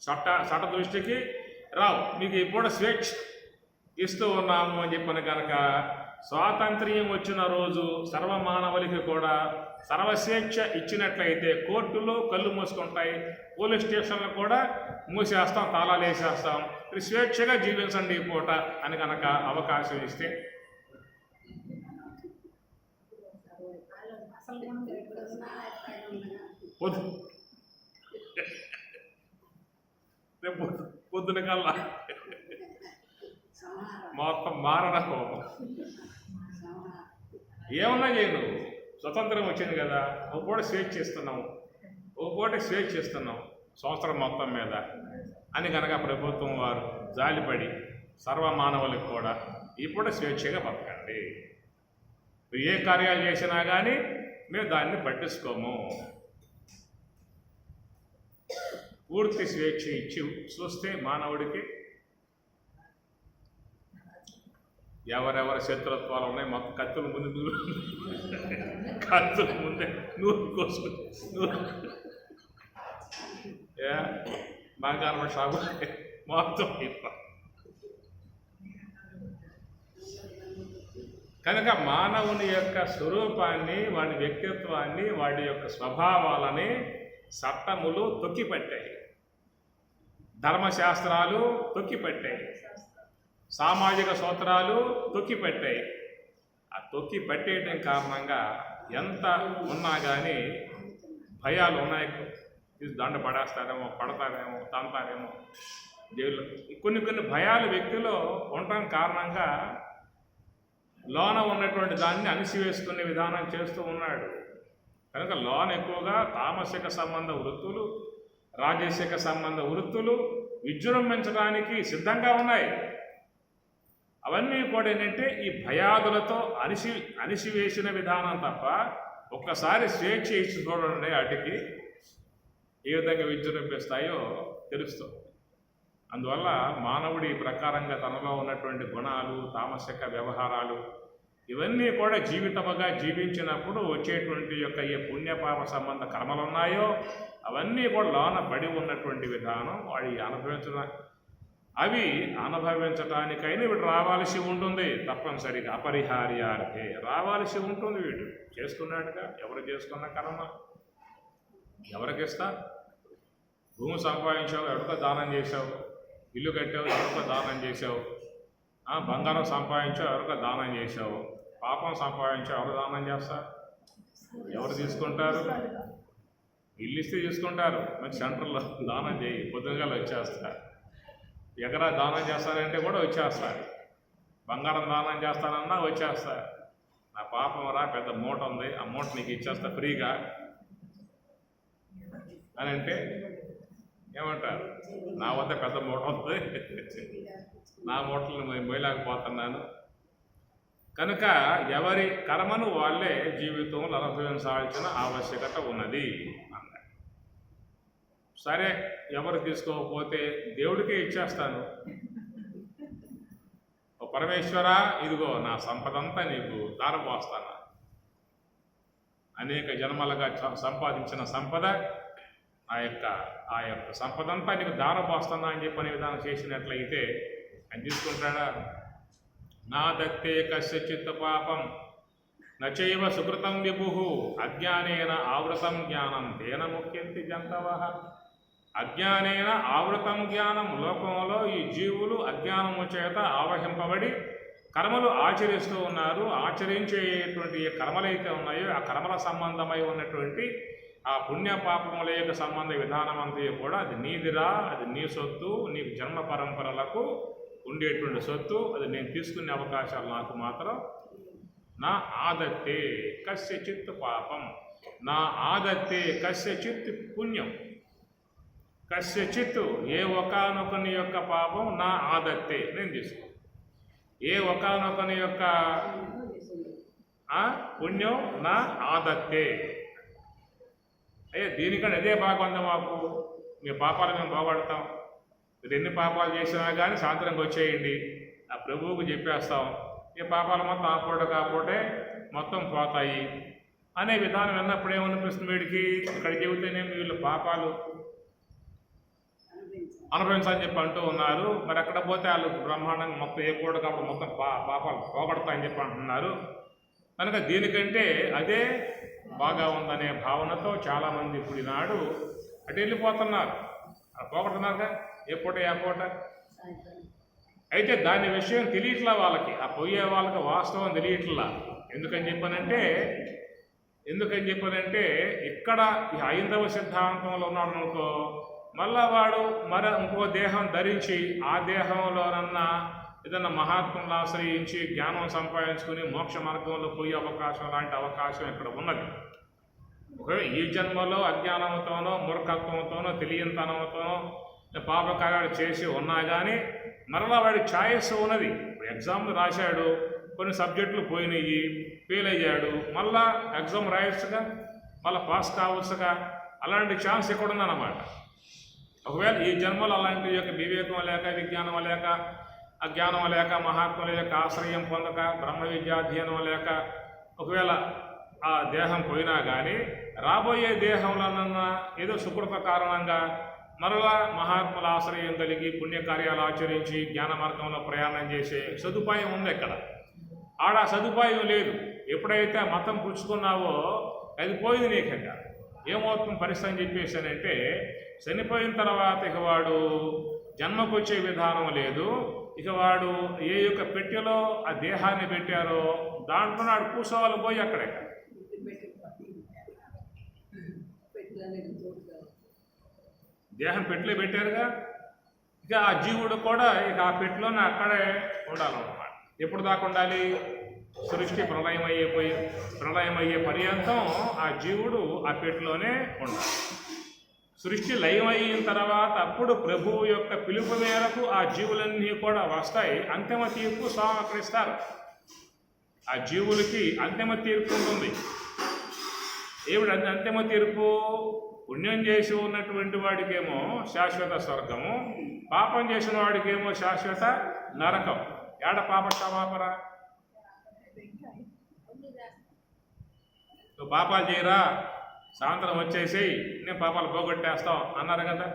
చట్ట దృష్టికి రావు, మీకు ఈ పూట స్వేచ్ఛ ఇస్తూ ఉన్నాము అని చెప్పిన కనుక స్వాతంత్ర్యం వచ్చిన రోజు సర్వమానవులకి కూడా సర్వస్వేచ్ఛ ఇచ్చినట్లయితే కోర్టులు కళ్ళు మూసుకుంటాయి, పోలీస్ స్టేషన్లు కూడా మూసేస్తాం, తాళాలు వేసేస్తాం, మీరు స్వేచ్ఛగా జీవించండి ఈ పూట అని కనుక అవకాశం ఇస్తే పొద్దున కల్లా మొత్తం మారడం. ఏమన్నా చేయను, స్వతంత్రం వచ్చింది కదా, ఒక పూట స్వేచ్ఛ ఇస్తున్నాము, ఒక పూట స్వేచ్ఛ ఇస్తున్నాం సంవత్సరం మొత్తం మీద అని కనుక ప్రభుత్వం వారు జాలిపడి సర్వమానవులకు కూడా ఈ పూట స్వేచ్ఛగా బతకండి, మీరు ఏ కార్యాలు చేసినా కానీ మేము దాన్ని పట్టించుకోము, పూర్తి స్వేచ్ఛ ఇచ్చి చూస్తే మానవుడికి ఎవరెవరి శత్రుత్వాలు ఉన్నాయి మొత్తం కత్తుల ముందే నూరు కోసం బంగారం షాపు మొత్తం. కనుక మానవుని యొక్క స్వరూపాన్ని, వాడి వ్యక్తిత్వాన్ని, వాడి యొక్క స్వభావాలని చట్టములు తొక్కిపట్టాయి, ధర్మశాస్త్రాలు తొక్కిపట్టాయి, సామాజిక సూత్రాలు తొక్కిపట్టాయి. ఆ తొక్కి పట్టేయటం కారణంగా ఎంత ఉన్నా కానీ భయాలు ఉన్నాయి. దండ పడేస్తారేమో, పడతారేమో, తంతారేమో, జైల్లో కొన్ని భయాలు వ్యక్తిలో ఉండటం కారణంగా లోన ఉన్నటువంటి దాన్ని అణిసివేసుకునే విధానం చేస్తూ ఉన్నాడు. కనుక లోన ఎక్కువగా తామసిక సంబంధ వృత్తులు, రాజసిక సంబంధ వృత్తులు విజృంభించడానికి సిద్ధంగా ఉన్నాయి. అవన్నీ కూడా ఏంటంటే ఈ భయాదులతో అణిసివేసిన విధానం తప్ప ఒక్కసారి స్వేచ్ఛ ఇచ్చి చూడండి, వాటికి ఏ విధంగా విజృంభిస్తాయో తెలుస్తుంది. అందువల్ల మానవుడి ప్రకారంగా తనలో ఉన్నటువంటి గుణాలు, తామసిక వ్యవహారాలు ఇవన్నీ కూడా జీవితముగా జీవించినప్పుడు వచ్చేటువంటి యొక్క ఏ పుణ్యపాప సంబంధ కర్మలు ఉన్నాయో అవన్నీ కూడా లోన పడి ఉన్నటువంటి విధానం అవి అనుభవించటానికైనా వీడు రావాల్సి ఉంటుంది. తప్పనిసరిగా అపరిహార్యార్థే రావాల్సి ఉంటుంది. వీడు చేసుకున్నాడుగా, ఎవరు చేసుకున్న కర్మ ఎవరికిస్తా? భూమి సంపాదించావు, ఎవరికో దానం చేసావు, ఇల్లు కట్టావు, ఎవరికో దానం చేసావు, బంగారం సంపాదించావు, ఎవరికో దానం చేసావు, పాపం సంపాదించావు, ఎవరు దానం చేస్తారు? ఎవరు తీసుకుంటారు? ఇల్లు ఇస్తే తీసుకుంటారు. మంచి సెంటర్లో దానం చేయి, పొద్దునగా వచ్చేస్తారు. ఎకరా దానం చేస్తారంటే కూడా వచ్చేస్తారు. బంగారం దానం చేస్తానన్నా వచ్చేస్తారు. నా పాపం రా, పెద్ద మూట ఉంది, ఆ మూట నీకు ఇచ్చేస్తా ఫ్రీగా అని అంటే ఏమంటారు? నా వద్ద పెద్ద మూట ఉంది, నా మూటలు మొయ్యలేకపోతున్నాను. కనుక ఎవరి కర్మను వాళ్ళే జీవితంలో అనుభవించాల్సిన ఆవశ్యకత ఉన్నది అన్నాడు. సరే, ఎవరు తీసుకోకపోతే దేవుడికే ఇచ్చేస్తాను. ఓ పరమేశ్వరా, ఇదిగో నా సంపదంతా నీకు దారపోస్తాను. అనేక జన్మలుగా సంపాదించిన సంపద, ఆ యొక్క సంపదంతా నీకు దారపోస్తున్నా అని చెప్పనే విధానం చేసినట్లయితే ఆయన తీసుకుంటాడా? నా దత్తే కస్యచిత్ పాపం నచైవ సుకృతం విభు అజ్ఞానేన ఆవృతం జ్ఞానం తేన ముఖ్యంతి జంతవః. అజ్ఞానేన ఆవృతం జ్ఞానం, లోకంలో ఈ జీవులు అజ్ఞానము చేత ఆవహింపబడి కర్మలు ఆచరిస్తూ ఉన్నారు. ఆచరించేటువంటి ఏ కర్మలైతే ఉన్నాయో ఆ కర్మల సంబంధమై ఉన్నటువంటి ఆ పుణ్య పాపముల యొక్క సంబంధ విధానం అంతా కూడా అది నీదిరా, అది నీ సొత్తు, నీకు జన్మ పరంపరలకు ఉండేటువంటి సొత్తు, అది నేను తీసుకునే అవకాశాలు నాకు మాత్రం నా ఆదత్తే కస్యచిత్ పాపం, నా ఆదత్తే కస్యచిత్ పుణ్యం, కస్యచిత్ ఏ ఒకానొకని యొక్క పాపం నా ఆదత్తే నేను తీసుకో, ఏ ఒకానొకని యొక్క పుణ్యం నా ఆదత్తే. దీనికంటే అదే బాగుంది మాకు, మీ పాపాలు మేము బాగుపడతాం, మీరు ఎన్ని పాపాలు చేసినా కానీ సాయంత్రంకి వచ్చేయండి, ఆ ప్రభువుకు చెప్పేస్తాం, ఈ పాపాలు మొత్తం కాకపోతే మొత్తం పోతాయి అనే విధానం విన్నప్పుడు ఏమనిపిస్తుంది వీడికి? ఇక్కడ చెబితేనే వీళ్ళు పాపాలు అనుభవించాలని చెప్పి అంటూ ఉన్నారు, మరి అక్కడ పోతే వాళ్ళు బ్రహ్మాండంగా మొత్తం ఏ పూట కాబట్టి మొత్తం పాపాలు పోగొడతాయని చెప్పి అంటున్నారు. కనుక దీనికంటే అదే బాగా ఉందనే భావనతో చాలామంది ఇప్పుడు ఈనాడు అటు వెళ్ళిపోతున్నారు, అలా పోగొడుతున్నారుగా ఏ పూట. అయితే దాని విషయం తెలియట్లా వాళ్ళకి, ఆ పోయే వాళ్ళకి వాస్తవం తెలియట్లా. ఎందుకని చెప్పనంటే ఇక్కడ ఈ హైందవ సిద్ధాంతంలో ఉన్నాడు అనుకో, మళ్ళా వాడు ఇంకో దేహం ధరించి ఆ దేహంలోనన్నా ఏదన్నా మహాత్ములను ఆశ్రయించి జ్ఞానం సంపాదించుకుని మోక్ష మార్గంలో పోయే అవకాశం లాంటి అవకాశం ఇక్కడ ఉన్నది. ఒకవేళ ఈ జన్మలో అజ్ఞానంతోనో, మూర్ఖత్వంతోనో, తెలియనితనంతోనో పాపకార్యాలు చేసి ఉన్నా కానీ మరలా వాడి ఛాయిస్ ఉన్నది. ఎగ్జామ్ రాశాడు, కొన్ని సబ్జెక్టులు పోయినాయి, ఫెయిల్ అయ్యాడు, మళ్ళా ఎగ్జామ్ రాయొచ్చుగా, మళ్ళీ పాస్ కావచ్చుగా. అలాంటి ఛాన్స్ ఇక్కడ ఉందన్నమాట. ఒకవేళ ఈ జన్మలో అలాంటి యొక్క వివేకం లేక, విజ్ఞానం లేక, అజ్ఞానం లేక, మహాత్ముల యొక్క ఆశ్రయం పొందక, బ్రహ్మ విద్యాధ్యయనం లేక ఒకవేళ ఆ దేహం పోయినా కానీ రాబోయే దేహంలోనన్నా ఏదో సుకృత కారణంగా మరలా మహాత్ముల ఆశ్రయం కలిగి పుణ్యకార్యాలు ఆచరించి జ్ఞాన మార్గంలో ప్రయాణం చేసే సదుపాయం ఉంది ఇక్కడ. ఆడ సదుపాయం లేదు. ఎప్పుడైతే మతం పుచ్చుకున్నావో అది పోయింది నీకంగా. ఏమవుతుంది పరిస్థితి అని చెప్పేసానంటే, చనిపోయిన తర్వాత ఇక వాడు జన్మకొచ్చే విధానం లేదు. ఇక వాడు ఏ యొక్క పెట్టెలో ఆ దేహాన్ని పెట్టారో దాంట్లో నాడు కూసోవాలి పోయి అక్కడే. దేహం పెట్టెలో పెట్టారుగా, ఇక ఆ జీవుడు కూడా ఇక ఆ పెట్టెలోనే అక్కడే ఉండాలన్నమాట. ఎప్పుడు దాకా ఉండాలి? సృష్టి ప్రళయం అయ్యే పర్యంతం ఆ జీవుడు ఆ పెట్టెలోనే ఉండాలి. సృష్టి లయం అయిన తర్వాత అప్పుడు ప్రభువు యొక్క పిలుపు మేరకు ఆ జీవులన్నీ కూడా వస్తాయి. అంతిమ తీర్పు స్వామి అక్కడ ఇస్తారు. ఆ జీవులకి అంతిమ తీర్పు ఉంటుంది. ఏమిటి అంతిమ తీర్పు? పుణ్యం చేసి ఉన్నటువంటి వాడికేమో శాశ్వత స్వర్గము, పాపం చేసిన వాడికేమో శాశ్వత నరకం. ఏడ పాప క్షమాపరా? నువ్వు పాపాలు చేయరా, సాయంత్రం వచ్చేసి నేను పాపాలు పోగొట్టేస్తాం అన్నారు కదా.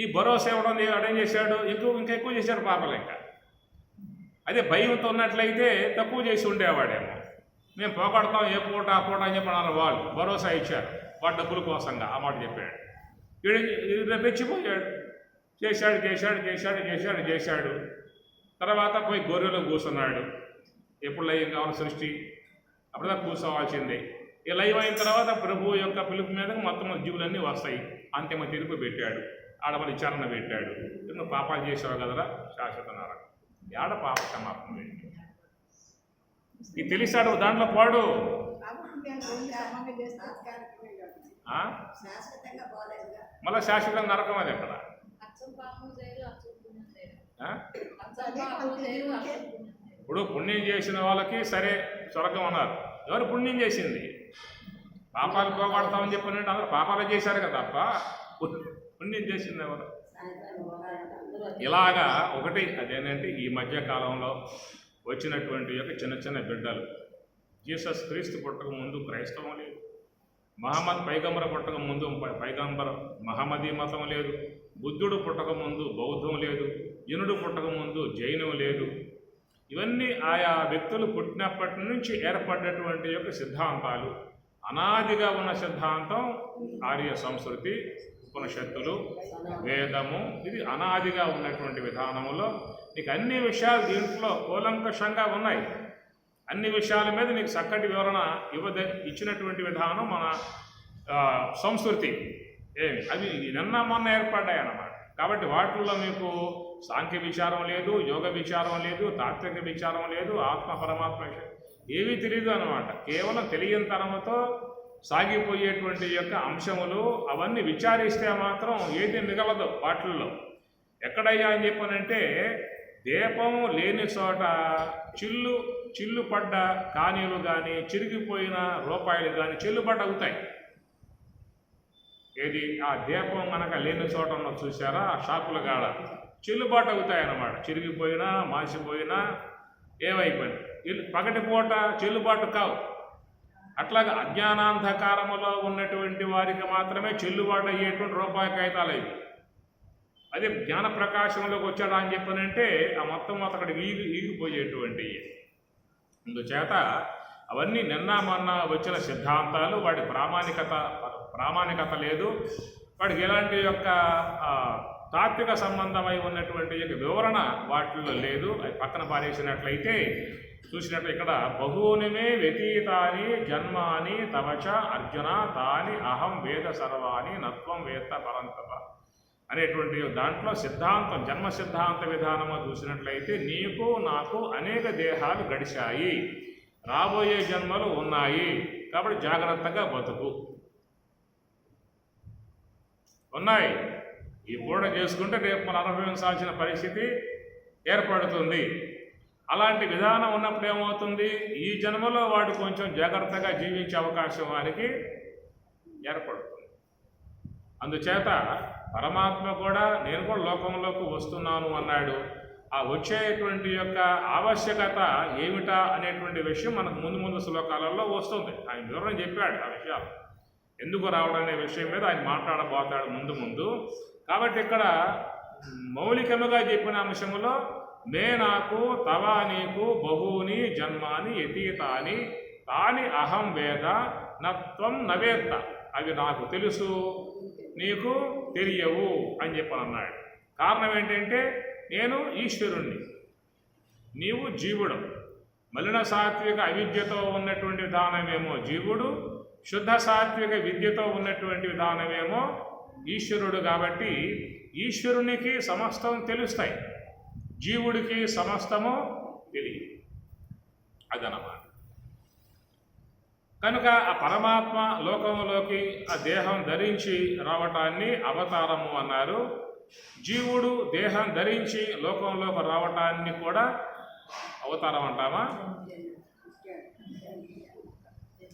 ఈ భరోసా ఇవ్వడం వాడేం చేశాడు? ఇంకెక్కువ చేశాడు పాపాలు. ఇంకా అదే భయంతో ఉన్నట్లయితే తక్కువ చేసి ఉండేవాడేమో. మేము పోగొడతాం ఏ పూట ఆ పూట అని చెప్పినారు వాళ్ళు. భరోసా ఇచ్చారు వాడు డబ్బుల కోసంగా. ఆ మాట చెప్పాడు. వీడు రెచ్చిపోయాడు. చేశాడు. తర్వాత పోయి గొర్రెలో కూర్చున్నాడు. ఎప్పుడు లయం కావాలి సృష్టి? అప్పుడుదా కూర్చోవాల్సిందే. ఈ లయం అయిన తర్వాత ప్రభువు యొక్క పిలుపు మీద మొత్తం జీవులన్నీ వస్తాయి. అంతిమ తీర్పు పెట్టాడు. ఆడమని విచారణ పెట్టాడు. నువ్వు పాపాలు చేసావు కదరా, శాశ్వత నరకం. ఆడ పాప క్షమాపణ ఇది తెలిసాడు. దాంట్లో పాడు మళ్ళీ శాశ్వతంగా నరకం. అది ఎక్కడ? ఇప్పుడు పుణ్యం చేసిన వాళ్ళకి సరే స్వర్గం అన్నారు. ఎవరు పుణ్యం చేసింది? పాపాలు పోగొడతామని చెప్పినట్టు అందరూ పాపాలు చేశారు కదా తప్ప పుణ్యం చేసింది ఎవరు? ఇలాగా ఒకటి అదేంటంటే ఈ మధ్య కాలంలో వచ్చినటువంటి యొక్క చిన్న చిన్న బిడ్డలు. జీసస్ క్రీస్తు పుట్టక ముందు క్రైస్తవం లేదు. మహమ్మద్ పైగంబర పుట్టక ముందు పైగంబర మహమ్మదీ మతం లేదు. బుద్ధుడు పుట్టక ముందు బౌద్ధం లేదు. జనుడు పుట్టక ముందు జైనం లేదు. ఇవన్నీ ఆయా వ్యక్తులు పుట్టినప్పటి నుంచి ఏర్పడినటువంటి యొక్క సిద్ధాంతాలు. అనాదిగా ఉన్న సిద్ధాంతం ఆర్య సంస్కృతి, ఉపనిషత్తులు, వేదము. ఇది అనాదిగా ఉన్నటువంటి విధానంలో నీకు అన్ని విషయాలు దీంట్లో కూలంకషంగా ఉన్నాయి. అన్ని విషయాల మీద నీకు చక్కటి వివరణ ఇచ్చినటువంటి విధానం మన సంస్కృతి. అవి నిన్న మొన్న ఏర్పడ్డాయి అన్నమాట. కాబట్టి వాటిల్లో మీకు సాంఖ్య విచారం లేదు, యోగ విచారం లేదు, తాత్విక విచారం లేదు, ఆత్మ పరమాత్మ విషయం ఏమీ తెలియదు అన్నమాట. కేవలం తెలియని తరంతో సాగిపోయేటువంటి యొక్క అంశములు అవన్నీ విచారిస్తే మాత్రం ఏది మిగలదు వాటిల్లో. ఎక్కడయ్యా అని చెప్పనంటే, దీపం లేని చోట చిల్లు పడ్డ కానీలు కానీ చిరిగిపోయిన రూపాయలు కానీ చెల్లుబాటు అవుతాయి. ఏది? ఆ దీపం కనుక లేని చోట ఉన్న చూసారా, ఆ షాపుల కాడ చెల్లుబాటు అవుతాయి అన్నమాట. చిరిగిపోయినా మాసిపోయినా ఏమైపోయినా పగటిపూట చెల్లుబాటు కావు. అట్లాగా అజ్ఞానాంధకారములో ఉన్నటువంటి వారికి మాత్రమే చెల్లుబాటు అయ్యేటువంటి రూపాయి కాగితాలు అవి. అదే జ్ఞాన ప్రకాశంలోకి వచ్చాడా అని చెప్పనంటే ఆ మొత్తం అక్కడ ఈగిపోయేటువంటి. అందుచేత అవన్నీ నిన్న మొన్న వచ్చిన సిద్ధాంతాలు. వాటి ప్రామాణికత లేదు. వాడికి ఎలాంటి యొక్క తాత్విక సంబంధమై ఉన్నటువంటి యొక్క వివరణ వాటిల్లో లేదు. అది పక్కన పారేసినట్లయితే చూసినట్లు ఇక్కడ బహూనిమే వ్యతీతాని జన్మాని తవచ అర్జున తాని అహం వేద సర్వాణి నత్వం వేత్త పరంతప అనేటువంటి దాంట్లో సిద్ధాంతం, జన్మ సిద్ధాంత విధానము చూసినట్లయితే నీకు నాకు అనేక దేహాలు గడిచాయి, రాబోయే జన్మలు ఉన్నాయి. కాబట్టి జాగ్రత్తగా బతుకు. ఉన్నాయి. ఈ పూట చేసుకుంటే రేపు మనం అనుభవించాల్సిన పరిస్థితి ఏర్పడుతుంది. అలాంటి విధానం ఉన్నప్పుడు ఏమవుతుంది? ఈ జన్మలో వాడు కొంచెం జాగ్రత్తగా జీవించే అవకాశం వారికి ఏర్పడుతుంది. అందుచేత పరమాత్మ కూడా నేను కూడా లోకంలోకి వస్తున్నాను అన్నాడు. ఆ వచ్చేటువంటి యొక్క ఆవశ్యకత ఏమిటా అనేటువంటి విషయం మనకు ముందు శ్లోకాలలో వస్తుంది. ఆయన వివరణ చెప్పాడు ఆ విషయాలు. ఎందుకు రావడం అనే విషయం మీద ఆయన మాట్లాడబోతాడు ముందు. కాబట్టి ఇక్కడ మౌలికముగా చెప్పిన అంశంలో మే నాకు తవ నీకు బహూని జన్మాని యతీతాని తాని అహం వేద నత్వం నవేత్త. అవి నాకు తెలుసు, నీకు తెలియవు అని చెప్పనన్నాడు. కారణం ఏంటంటే నేను ఈశ్వరుణ్ణి, నీవు జీవుడు. మలిన సాత్విక అవిద్యతో ఉన్నటువంటి విధానమేమో జీవుడు, శుద్ధ సాత్విక విద్యతో ఉన్నటువంటి విధానమేమో ఈశ్వరుడు. కాబట్టి ఈశ్వరునికి సమస్తం తెలుస్తాయి, జీవుడికి సమస్తము తెలియదు. అదనమాట. కనుక ఆ పరమాత్మ లోకంలోకి ఆ దేహం ధరించి రావటాన్ని అవతారము అన్నారు. జీవుడు దేహం ధరించి లోకంలోకి రావటాన్ని కూడా అవతారం అంటామా?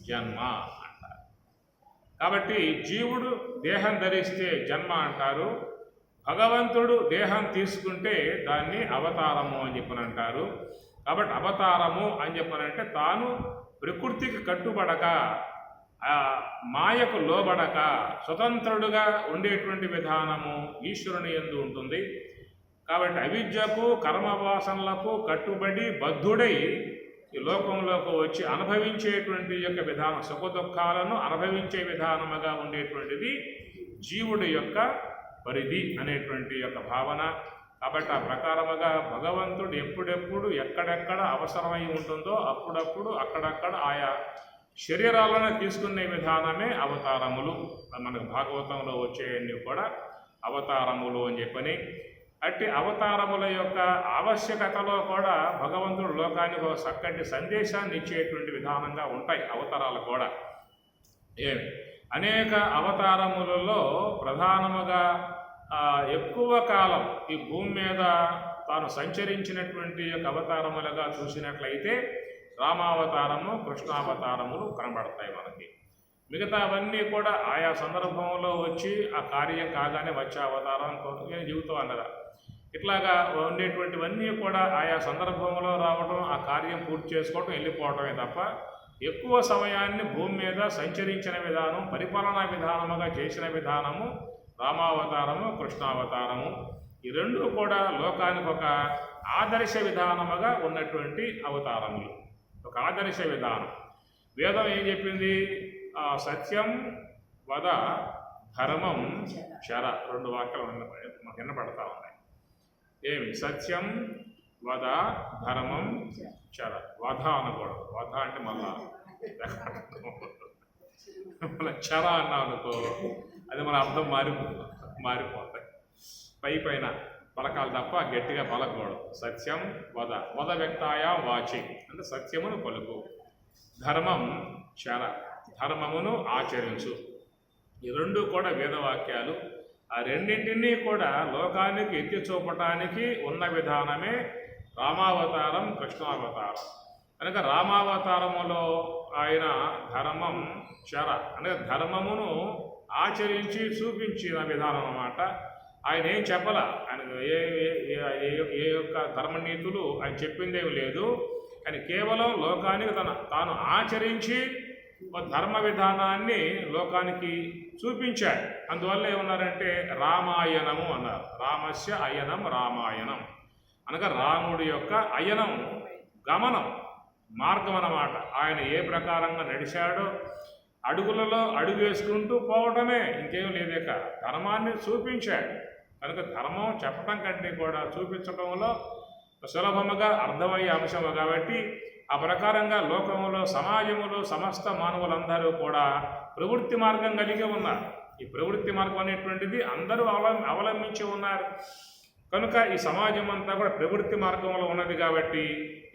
జన్మ అంటారు. కాబట్టి జీవుడు దేహం ధరిస్తే జన్మ అంటారు, భగవంతుడు దేహం తీసుకుంటే దాన్ని అవతారము అని చెప్పనంటారు. కాబట్టి అవతారము అని చెప్పనంటే తాను ప్రకృతికి కట్టుబడక, మాయకు లోబడక స్వతంత్రుడుగా ఉండేటువంటి విధానము ఈశ్వరుని యందు ఉంటుంది. కాబట్టి అవిద్యకు కర్మవాసనలకు కట్టుబడి బద్ధుడై ఈ లోకంలోకి వచ్చి అనుభవించేటువంటి యొక్క విధానం, సుఖ దుఃఖాలను అనుభవించే విధానముగా ఉండేటువంటిది జీవుడి యొక్క పరిధి అనేటువంటి యొక్క భావన. కాబట్టి ఆ ప్రకారముగా భగవంతుడు ఎప్పుడెప్పుడు ఎక్కడెక్కడ అవసరమై ఉంటుందో అప్పుడప్పుడు అక్కడక్కడ ఆయా శరీరాలను తీసుకునే విధానమే అవతారములు. మనకు భాగవతంలో వచ్చేవన్నీ కూడా అవతారములు అని చెప్పని. అట్టి అవతారముల యొక్క ఆవశ్యకతలో కూడా భగవంతుడు లోకానికి ఒక చక్కటి సందేశాన్ని ఇచ్చేటువంటి విధానంగా ఉంటాయి అవతారాలు కూడా. అనేక అవతారములలో ప్రధానముగా ఎక్కువ కాలం ఈ భూమి మీద తాను సంచరించినటువంటి యొక్క అవతారములుగా చూసినట్లయితే రామావతారము, కృష్ణావతారములు కనబడతాయి మనకి. మిగతా అవన్నీ కూడా ఆయా సందర్భంలో వచ్చి ఆ కార్యం కాగానే వచ్చే అవతారం నేను జీవితం అన్నదా. ఇట్లాగా ఉండేటువంటివన్నీ కూడా ఆయా సందర్భంలో రావడం, ఆ కార్యం పూర్తి చేసుకోవడం, వెళ్ళిపోవటమే తప్ప ఎక్కువ సమయాన్ని భూమి మీద సంచరించిన విధానం, పరిపాలనా విధానముగా చేసిన విధానము రామావతారము, కృష్ణావతారము. ఈ రెండు కూడా లోకానికి ఒక ఆదర్శ విధానముగా ఉన్నటువంటి అవతారములు, ఒక ఆదర్శ విధానం. వేదం ఏం చెప్పింది? సత్యం వద ధర్మం చర. రెండు వాక్యాలు వినపడతా ఉన్నాయి. ఏమి? సత్యం వద ధర్మం చర. వధ అనకూడదు, వధ అంటే మళ్ళా చర అన్నా అనుకో, అది మన అర్థం మారిపోతాయి. పైన పలకాలు తప్ప గట్టిగా పలకూడదు. సత్యం వద, వద వ్యక్తాయ వాచి అంటే సత్యమును పలుకు, ధర్మం చర, ధర్మమును ఆచరించు. ఈ రెండు కూడా వేదవాక్యాలు. ఆ రెండింటినీ కూడా లోకానికి ఎత్తి చూపటానికి ఉన్న విధానమే రామావతారం, కృష్ణావతారం. కనుక రామావతారములో ఆయన ధర్మం చర అనగా ధర్మమును ఆచరించి చూపించిన విధానం అన్నమాట. ఆయన ఏం చెప్పాల, ఆయన ఏ యొక్క ధర్మనీతులు ఆయన చెప్పిందేమి లేదు. ఆయన కేవలం లోకానికి తాను ఆచరించి ధర్మ విధానాన్ని లోకానికి చూపించాడు. అందువల్ల ఏమన్నారంటే రామాయణము అన్నారు. రామస్య అయనం రామాయణం అనగా రాముడి యొక్క అయనం, గమనం, మార్గం అన్నమాట. ఆయన ఏ ప్రకారంగా నడిచాడో అడుగులలో అడుగు వేసుకుంటూ పోవటమే, ఇంకేం లేదేక. ధర్మాన్ని చూపించాడు. కనుక ధర్మం చెప్పటం కంటే కూడా చూపించడంలో సులభముగా అర్థమయ్యే అంశము. కాబట్టి ఆ ప్రకారంగా లోకంలో, సమాజంలో సమస్త మానవులందరూ కూడా ప్రవృత్తి మార్గం కలిగి ఉన్నారు. ఈ ప్రవృత్తి మార్గం అనేటువంటిది అందరూ అవలంబించి ఉన్నారు. కనుక ఈ సమాజం అంతా కూడా ప్రవృత్తి మార్గంలో ఉన్నది. కాబట్టి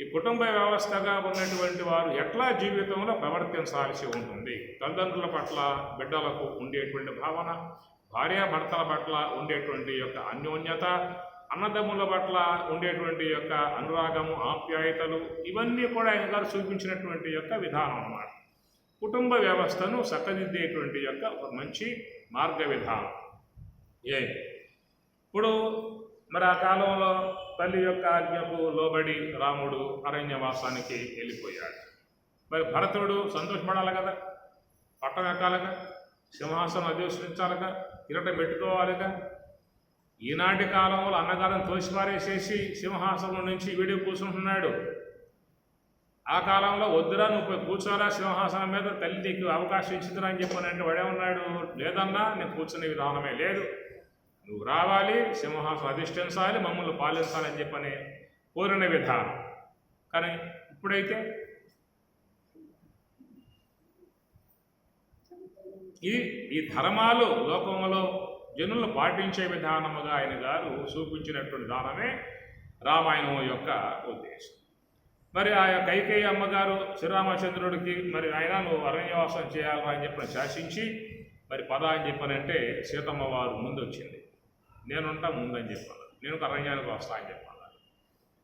ఈ కుటుంబ వ్యవస్థగా ఉన్నటువంటి వారు ఎట్లా జీవితంలో ప్రవర్తించాల్సి ఉంటుంది, తల్లిదండ్రుల పట్ల బిడ్డలకు ఉండేటువంటి భావన, భార్యాభర్తల పట్ల ఉండేటువంటి యొక్క అన్యోన్యత, అన్నదమ్ముల పట్ల ఉండేటువంటి యొక్క అనురాగము, ఆప్యాయతలు, ఇవన్నీ కూడా ఆయన గారు చూపించినటువంటి యొక్క విధానం అన్నమాట. కుటుంబ వ్యవస్థను చక్కదిద్దేటువంటి యొక్క ఒక మంచి మార్గ విధానం. ఇప్పుడు మరి ఆ కాలంలో తల్లి యొక్క ఆజ్ఞకు లోబడి రాముడు అరణ్యవాసానికి వెళ్ళిపోయాడు. మరి భరతుడు సంతోషపడాలి కదా, పట్టం ఎక్కాలిగా, సింహాసనం అధిష్ఠించాలిగా, కిరీటం పెట్టుకోవాలిగా. ఈనాటి కాలంలో అన్నగారిని తోసిపారేసేసి సింహాసనం నుంచి వీడి కూర్చుంటున్నాడు. ఆ కాలంలో వద్దురా నువ్వు పోయి కూర్చోరా సింహాసనం మీద, తల్లి నీకు అవకాశం ఇచ్చిందిరా అని చెప్పానంటే వాడే ఉన్నాడు, లేదన్నా నేను కూర్చునే విధానమే లేదు, నువ్వు రావాలి, సింహాసనం అధిష్ఠించాలి, మమ్మల్ని పాలించాలని చెప్పని కోరిన విధానం. కానీ ఇప్పుడైతే ఈ ధర్మాలు లోకంలో జనులు పాటించే విధానముగా ఆయన గారు చూపించినటువంటి విధానమే రామాయణం యొక్క ఉద్దేశం. మరి ఆ కైకేయి అమ్మగారు శ్రీరామచంద్రుడికి మరి ఆయన నువ్వు అరణ్యవాసం చేయాలని అని చెప్పని శాసించి మరి పద అని చెప్పనంటే సీతమ్మ వారు ముందు వచ్చింది. నేనుంటా ముందని చెప్పాను, నేను అరణ్యానికి వస్తా అని చెప్పాను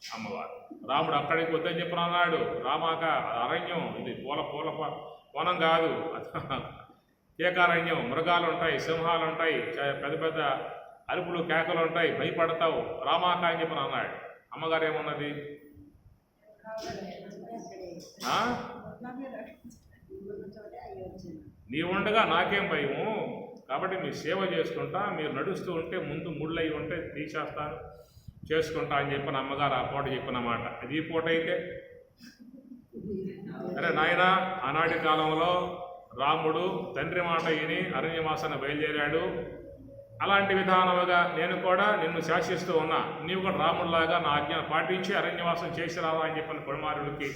అమ్మవారు. రాముడు అక్కడికి వద్దని చెప్పనన్నాడు. రామాక అరణ్యం ఇది పూల వనం కాదు, కేకారణ్యం, మృగాలు ఉంటాయి, సింహాలు ఉంటాయి, పెద్ద పెద్ద అరుపులు కేకలు ఉంటాయి, భయపడతావు, రామాక అని చెప్పని అన్నాడు. అమ్మగారు ఏమన్నది, నీ ఉండగా నాకేం భయము, కాబట్టి మీ సేవ చేసుకుంటా, మీరు నడుస్తూ ఉంటే ముందు ముళ్ళయి ఉంటే తీసేస్తాను, చేసుకుంటా అని చెప్పిన అమ్మగారు ఆ పూట చెప్పిన మాట. అది ఈ పూట అయితే అరే నాయన, ఆనాటి కాలంలో రాముడు తండ్రి మాట విని అరణ్యవాసాన్ని బయలుదేరాడు. అలాంటి విధానముగా నేను కూడా నిన్ను శాసిస్తూ ఉన్నా, నీవు కూడా రాముడిలాగా నా ఆజ్ఞను పాటించి అరణ్యవాసం చేసి రావా అని చెప్పిన కుమారుడికి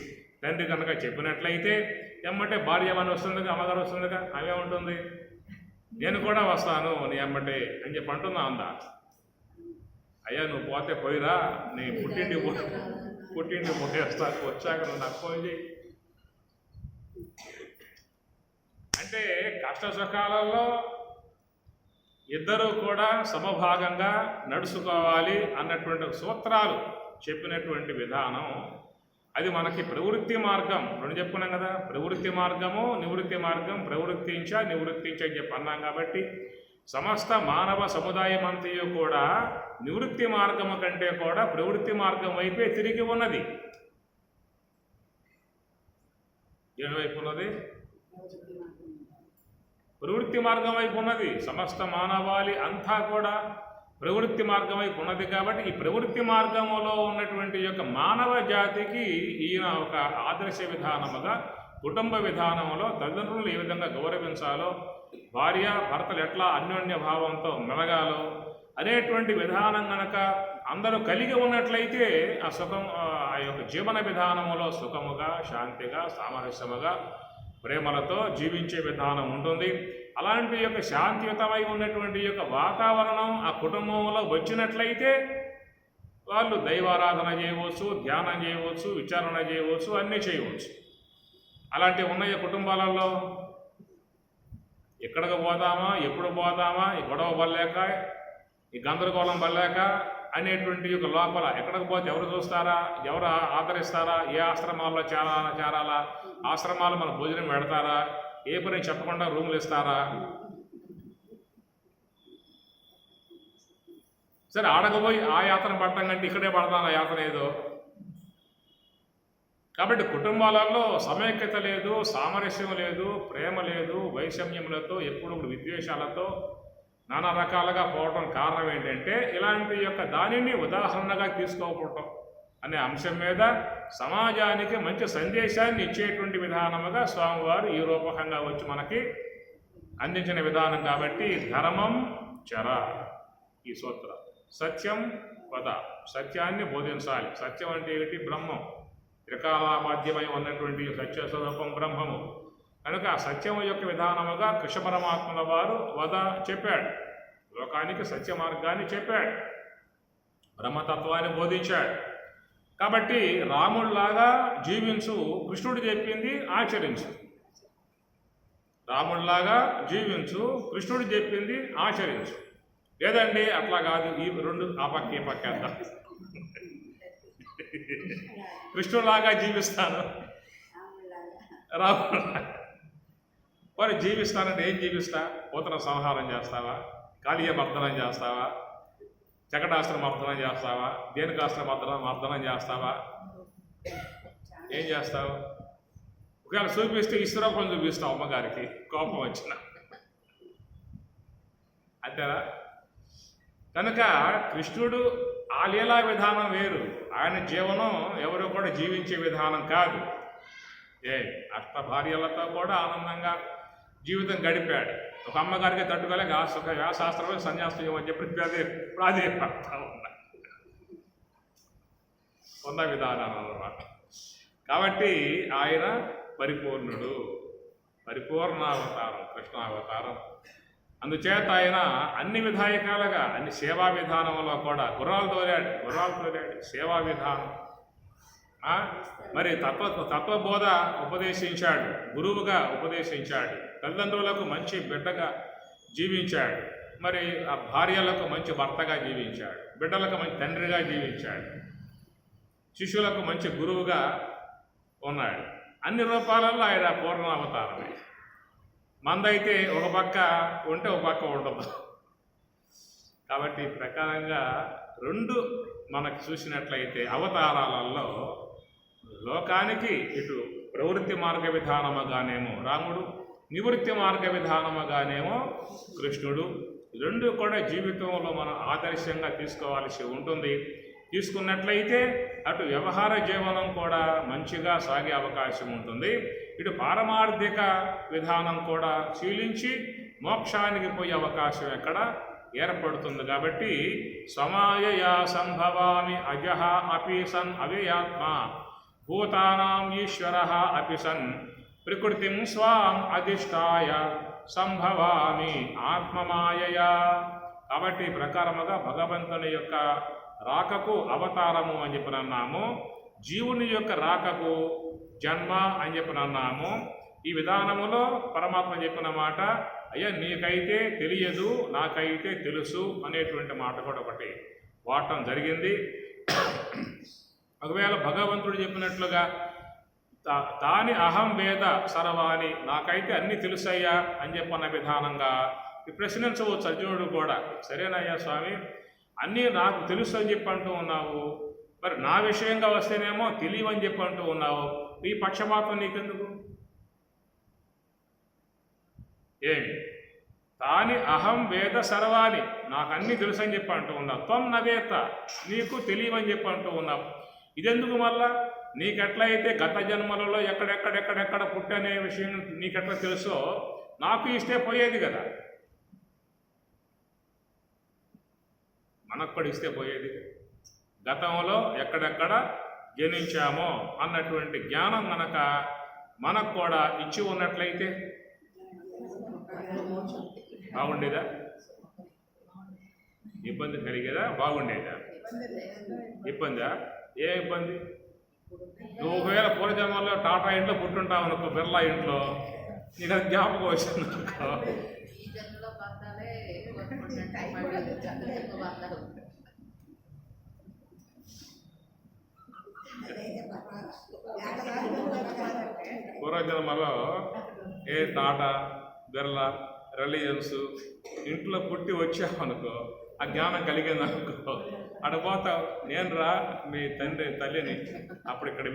తండ్రి కనుక చెప్పినట్లయితే ఎమ్మటే భార్య అని వస్తుందిగా, అమ్మగారు వస్తుందిగా, ఆమె ఉంటుంది, నేను కూడా వస్తాను నీ ఎమ్మటే అని చెప్పి అంటున్నా అందా. అయ్యా నువ్వు పోతే పోయిరా, నీ పుట్టింటి పోయేస్తాను, వచ్చాక నువ్వు నాకు ఫోన్ చేయి అంటే కష్ట సుఖాలలో ఇద్దరూ కూడా సమభాగంగా నడుచుకోవాలి అన్నటువంటి సూత్రాలు చెప్పినటువంటి విధానం. అది మనకి ప్రవృత్తి మార్గం. రెండు చెప్పుకున్నాం కదా, ప్రవృత్తి మార్గము నివృత్తి మార్గం, నివృత్తించ అని చెప్పి అన్నాం. కాబట్టి సమస్త మానవ సముదాయం అంతయు కూడా నివృత్తి మార్గము కంటే కూడా ప్రవృత్తి మార్గం వైపే తిరిగి ఉన్నది. ఏవైపు ఉన్నది? ప్రవృత్తి మార్గం వైపు ఉన్నది. సమస్త మానవాళి అంతా కూడా ప్రవృత్తి మార్గం వైపు ఉన్నది. కాబట్టి ఈ ప్రవృత్తి మార్గంలో ఉన్నటువంటి యొక్క మానవ జాతికి ఈయన ఒక ఆదర్శ విధానముగా కుటుంబ విధానంలో తల్లిదండ్రులు ఏ విధంగా గౌరవించాలో, భార్య భర్తలు ఎట్లా అన్యోన్య భావంతో మెలగాలో అనేటువంటి విధానం కనుక అందరూ కలిగి ఉన్నట్లయితే ఆ సుఖం, ఆ యొక్క జీవన విధానంలో సుఖముగా, శాంతిగా, సామరస్యముగా, ప్రేమలతో జీవించే విధానం ఉంటుంది. అలాంటి యొక్క శాంతియుతమై ఉన్నటువంటి యొక్క వాతావరణం ఆ కుటుంబంలో వచ్చినట్లయితే వాళ్ళు దైవారాధన చేయవచ్చు, ధ్యానం చేయవచ్చు, విచారణ చేయవచ్చు, అన్నీ చేయవచ్చు. అలాంటివి ఉన్నాయి కుటుంబాలలో. ఎక్కడికి పోదామా, ఎప్పుడు పోదామా, ఈ గొడవ పడలేక, ఈ గందరగోళం పడలేక అనేటువంటి యొక్క లోపల ఎక్కడికి పోతే ఎవరు చూస్తారా, ఎవరు ఆదరిస్తారా, ఏ ఆశ్రమాల్లో చేరాలా, ఆశ్రమాలు మన భోజనం పెడతారా, ఏ పని చెప్పకుండా రూములు ఇస్తారా, సరే ఆడకపోయి ఆ యాత్ర పడటం కంటే ఇక్కడే పడతాను ఆ యాత్ర ఏదో. కాబట్టి కుటుంబాలలో సమైక్యత లేదు, సామరస్యం లేదు, ప్రేమ లేదు, వైషమ్యములతో ఎప్పుడు విద్వేషాలతో నానా రకాలుగా పోవటం కారణం ఏంటంటే ఇలాంటి యొక్క దానిని ఉదాహరణగా తీసుకోకపోవటం అనే అంశం మీద సమాజానికి మంచి సందేశాన్ని ఇచ్చేటువంటి విధానముగా స్వామివారు ఈ రూపకంగా వచ్చి మనకి అందించిన విధానం. కాబట్టి ధర్మం చర, ఈ సూత్రం, సత్యం వద, సత్యాన్ని బోధించాలి. సత్యం అంటే ఏమిటి? బ్రహ్మం, త్రికాలాబాధ్యమై ఉన్నటువంటి సత్యస్వరూపం బ్రహ్మము. కనుక ఆ సత్యము యొక్క విధానముగా కృష్ణ పరమాత్మల వారు వద చెప్పాడు, లోకానికి సత్య మార్గాన్ని చెప్పాడు, బ్రహ్మతత్వాన్ని బోధించాడు. కాబట్టి రాముడిలాగా జీవించు, కృష్ణుడు చెప్పింది ఆచరించు. రాముడిలాగా జీవించు, కృష్ణుడు చెప్పింది ఆచరించు. లేదండి అట్లా కాదు, ఈ రెండు ఆ పక్క ఈ పక్క అంతా కృష్ణులాగా జీవిస్తాను, రాముడు మరి జీవిస్తానంటే ఏం జీవిస్తా? పూతన సంహారం చేస్తావా, కాళీయ మర్దనం చేస్తావా, చకటాస్త్రం మర్దనం చేస్తావా, దేనికాస్త్రం మర్దనం చేస్తావా, ఏం చేస్తావు? ఒకవేళ చూపిస్తే ఇసురూపం చూపిస్తావు అమ్మగారికి కోపం వచ్చిన, అంతేనా? కనుక కృష్ణుడు ఆ లీలా విధానం వేరు, ఆయన జీవనం ఎవరు కూడా జీవించే విధానం కాదు. అష్ట భార్యలతో కూడా ఆనందంగా జీవితం గడిపాడు. ఒక అమ్మగారికి తట్టుకోలేక ఒక వ్యాసాస్త్రమే సన్యాసం ఇవ్వని చెప్పి ప్రాధేయపడతా ఉన్న విధానం అన్నమాట. కాబట్టి ఆయన పరిపూర్ణుడు, పరిపూర్ణావతారం, కృష్ణావతారం. అందుచేత ఆయన అన్ని విధాయకాలుగా అన్ని సేవా విధానంలో కూడా గుర్రాలు తోలాడు సేవా విధానం. మరి తత్వబోధ ఉపదేశించాడు, గురువుగా ఉపదేశించాడు, తల్లిదండ్రులకు మంచి బిడ్డగా జీవించాడు, మరి ఆ భార్యలకు మంచి భర్తగా జీవించాడు, బిడ్డలకు మంచి తండ్రిగా జీవించాడు, శిష్యులకు మంచి గురువుగా ఉన్నాడు. అన్ని రూపాలలో ఆయన పూర్ణావతారమే. మందైతే ఒక పక్క ఉంటే ఒక పక్క ఉండదు. కాబట్టి ఈ ప్రకారంగా రెండు మనకు చూసినట్లయితే అవతారాలలో లోకానికి ఇటు ప్రవృత్తి మార్గ విధానముగానేమో రాముడు, నివృత్తి మార్గ విధానముగానేమో కృష్ణుడు. రెండు కూడా జీవితంలో మనం ఆదర్శంగా తీసుకోవాల్సి ఉంటుంది. తీసుకున్నట్లయితే అటు వ్యవహార జీవనం కూడా మంచిగా సాగే అవకాశం ఉంటుంది, ఇటు పారమార్థిక విధానం కూడా క్షీణించి మోక్షానికి పోయే అవకాశం ఎక్కడ ఏర్పడుతుంది. కాబట్టి సమాయయా సంభవామి అజహ అపి సన్ అవ్యయాత్మ భూతానాం ఈశ్వరః అపి సన్ ప్రకృతిం స్వాం అధిష్టాయ సంభవామి ఆత్మమాయయా. కాబట్టి ప్రకారముగా భగవంతుని యొక్క రాకకు అవతారము అని చెప్పినన్నాము, జీవుని యొక్క రాకకు జన్మ అని చెప్పినన్నాము. ఈ విధానములో పరమాత్మ చెప్పిన మాట, అయ్యా నీకైతే తెలియదు నాకైతే తెలుసు అనేటువంటి మాట కూడా ఒకటి వాడటం జరిగింది. ఒకవేళ భగవంతుడు చెప్పినట్లుగా తాని అహం వేద సర్వాణి, నాకైతే అన్నీ తెలుసయ్యా అని చెప్పన్న విధానంగా ప్రశ్నించవచ్చు అర్జునుడు కూడా. సరేనయ్యా స్వామి, అన్నీ నాకు తెలుసు అని చెప్పి అంటూ ఉన్నావు, మరి నా విషయంగా వస్తేనేమో తెలియవని చెప్పి అంటూ ఉన్నావు, ఈ పక్షపాతం నీకెందుకు? ఏమి తాని అహం వేద సర్వాణి, నాకు అన్నీ తెలుసు అని చెప్పి అంటూ ఉన్నావు, త్వం నవేత్త, నీకు తెలియవని చెప్పి అంటూ ఉన్నావు. ఇదెందుకు? మళ్ళా నీకెట్లయితే గత జన్మలలో ఎక్కడెక్కడెక్కడెక్కడ పుట్టనే విషయం నీకెట్లా తెలుసో నాకు ఇస్తే పోయేది కదా, మనకు కూడా ఇస్తే పోయేది. గతంలో ఎక్కడెక్కడ జనించామో అన్నటువంటి జ్ఞానం కనుక మనకు కూడా ఇచ్చి ఉన్నట్లయితే బాగుండేదా? ఇబ్బంది కలిగేదా? బాగుండేదా? ఇబ్బందా? ఏ ఇబ్బంది? నువ్వు ఒకవేళ పూర్వజన్మలో టాటా ఇంట్లో పుట్టుంటావు అనుకో, బిర్లా ఇంట్లో, నీకు అది జ్ఞాపకం వచ్చింది అనుకో, పూర్వజన్మలో ఏ టాటా బిర్లా రిలయన్స్ ఇంట్లో పుట్టి వచ్చామనుకో, ఆ జ్ఞానం కలిగింది అనుకో, అడపోతావు. నేను రా మీ తల్లిని అప్పుడు ఇక్కడ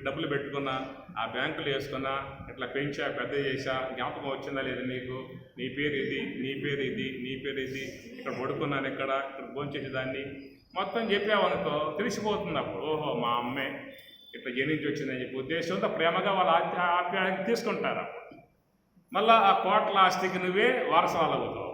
డబ్బులు పెట్టుకున్నా, ఆ బ్యాంకులు వేసుకున్నా, ఇట్లా పెంచా, పెద్ద చేశా, జ్ఞాపకం వచ్చిందా లేదు నీకు? నీ పేరు ఇది, నీ పేరు ఇది, నీ పేరు ఇది, ఇక్కడ పడుకున్నాను, ఇక్కడ భోంచేసేదాన్ని మొత్తం చెప్పావనుకో తెలిసిపోతుంది. అప్పుడు ఓహో మా అమ్మే ఇట్లా జనించి వచ్చిందని చెప్పి ఉద్దేశంతో ప్రేమగా వాళ్ళ ఆప్యాయానికి తీసుకుంటారు. మళ్ళా ఆ కోట్ల ఆస్తికి నువ్వే వారసవాళ్ళవుతావు.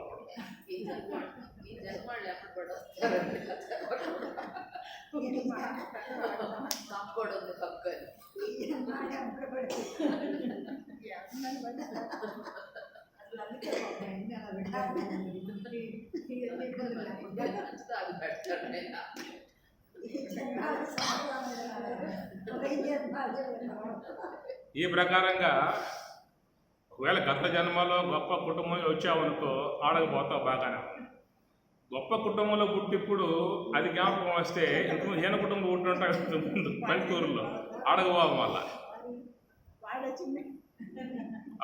ఈ ప్రకారంగా ఒకవేళ గత జన్మలో గొప్ప కుటుంబం వచ్చావనుకో ఆడకపోతావు బాగానే. గొప్ప కుటుంబంలో పుట్టిప్పుడు అది జ్ఞాపకం వస్తే ఇంకో హీన కుటుంబం పుట్టుంటాయి ముందు పల్లెటూరులో ఆడకపోవాలి, మళ్ళా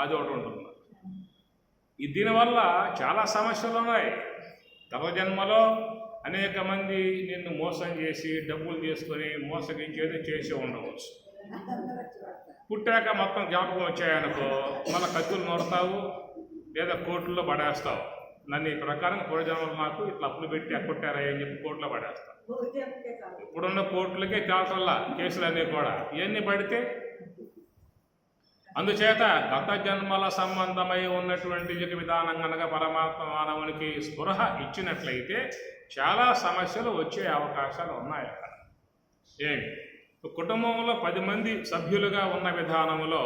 అది ఒకటి ఉంటుంది. దీనివల్ల చాలా సమస్యలు ఉన్నాయి. గత జన్మలో అనేక మంది నిన్ను మోసం చేసి డబ్బులు తీసుకొని మోసగించేది చేసి ఉండవచ్చు. పుట్టాక మొత్తం జ్ఞాపకం వచ్చాయనుకో, మళ్ళీ కత్తులు నొడతావు లేదా కోర్టుల్లో పడేస్తావు. నన్ను ఈ ప్రకారం పూర్వజన్మలు నాకు ఇట్లా అప్పులు పెట్టి ఎక్కొట్టారా అని చెప్పి కోర్టులో పడేస్తాను. ఇప్పుడున్న కోర్టులకే తేల్చల్లా కేసులన్నీ కూడా ఇవన్నీ పడితే. అందుచేత గత జన్మల సంబంధమై ఉన్నటువంటి విధానం కనుక పరమాత్మ మానవునికి స్పృహ ఇచ్చినట్లయితే చాలా సమస్యలు వచ్చే అవకాశాలు ఉన్నాయి అక్కడ. ఏమి కుటుంబంలో 10 మంది సభ్యులుగా ఉన్న విధానంలో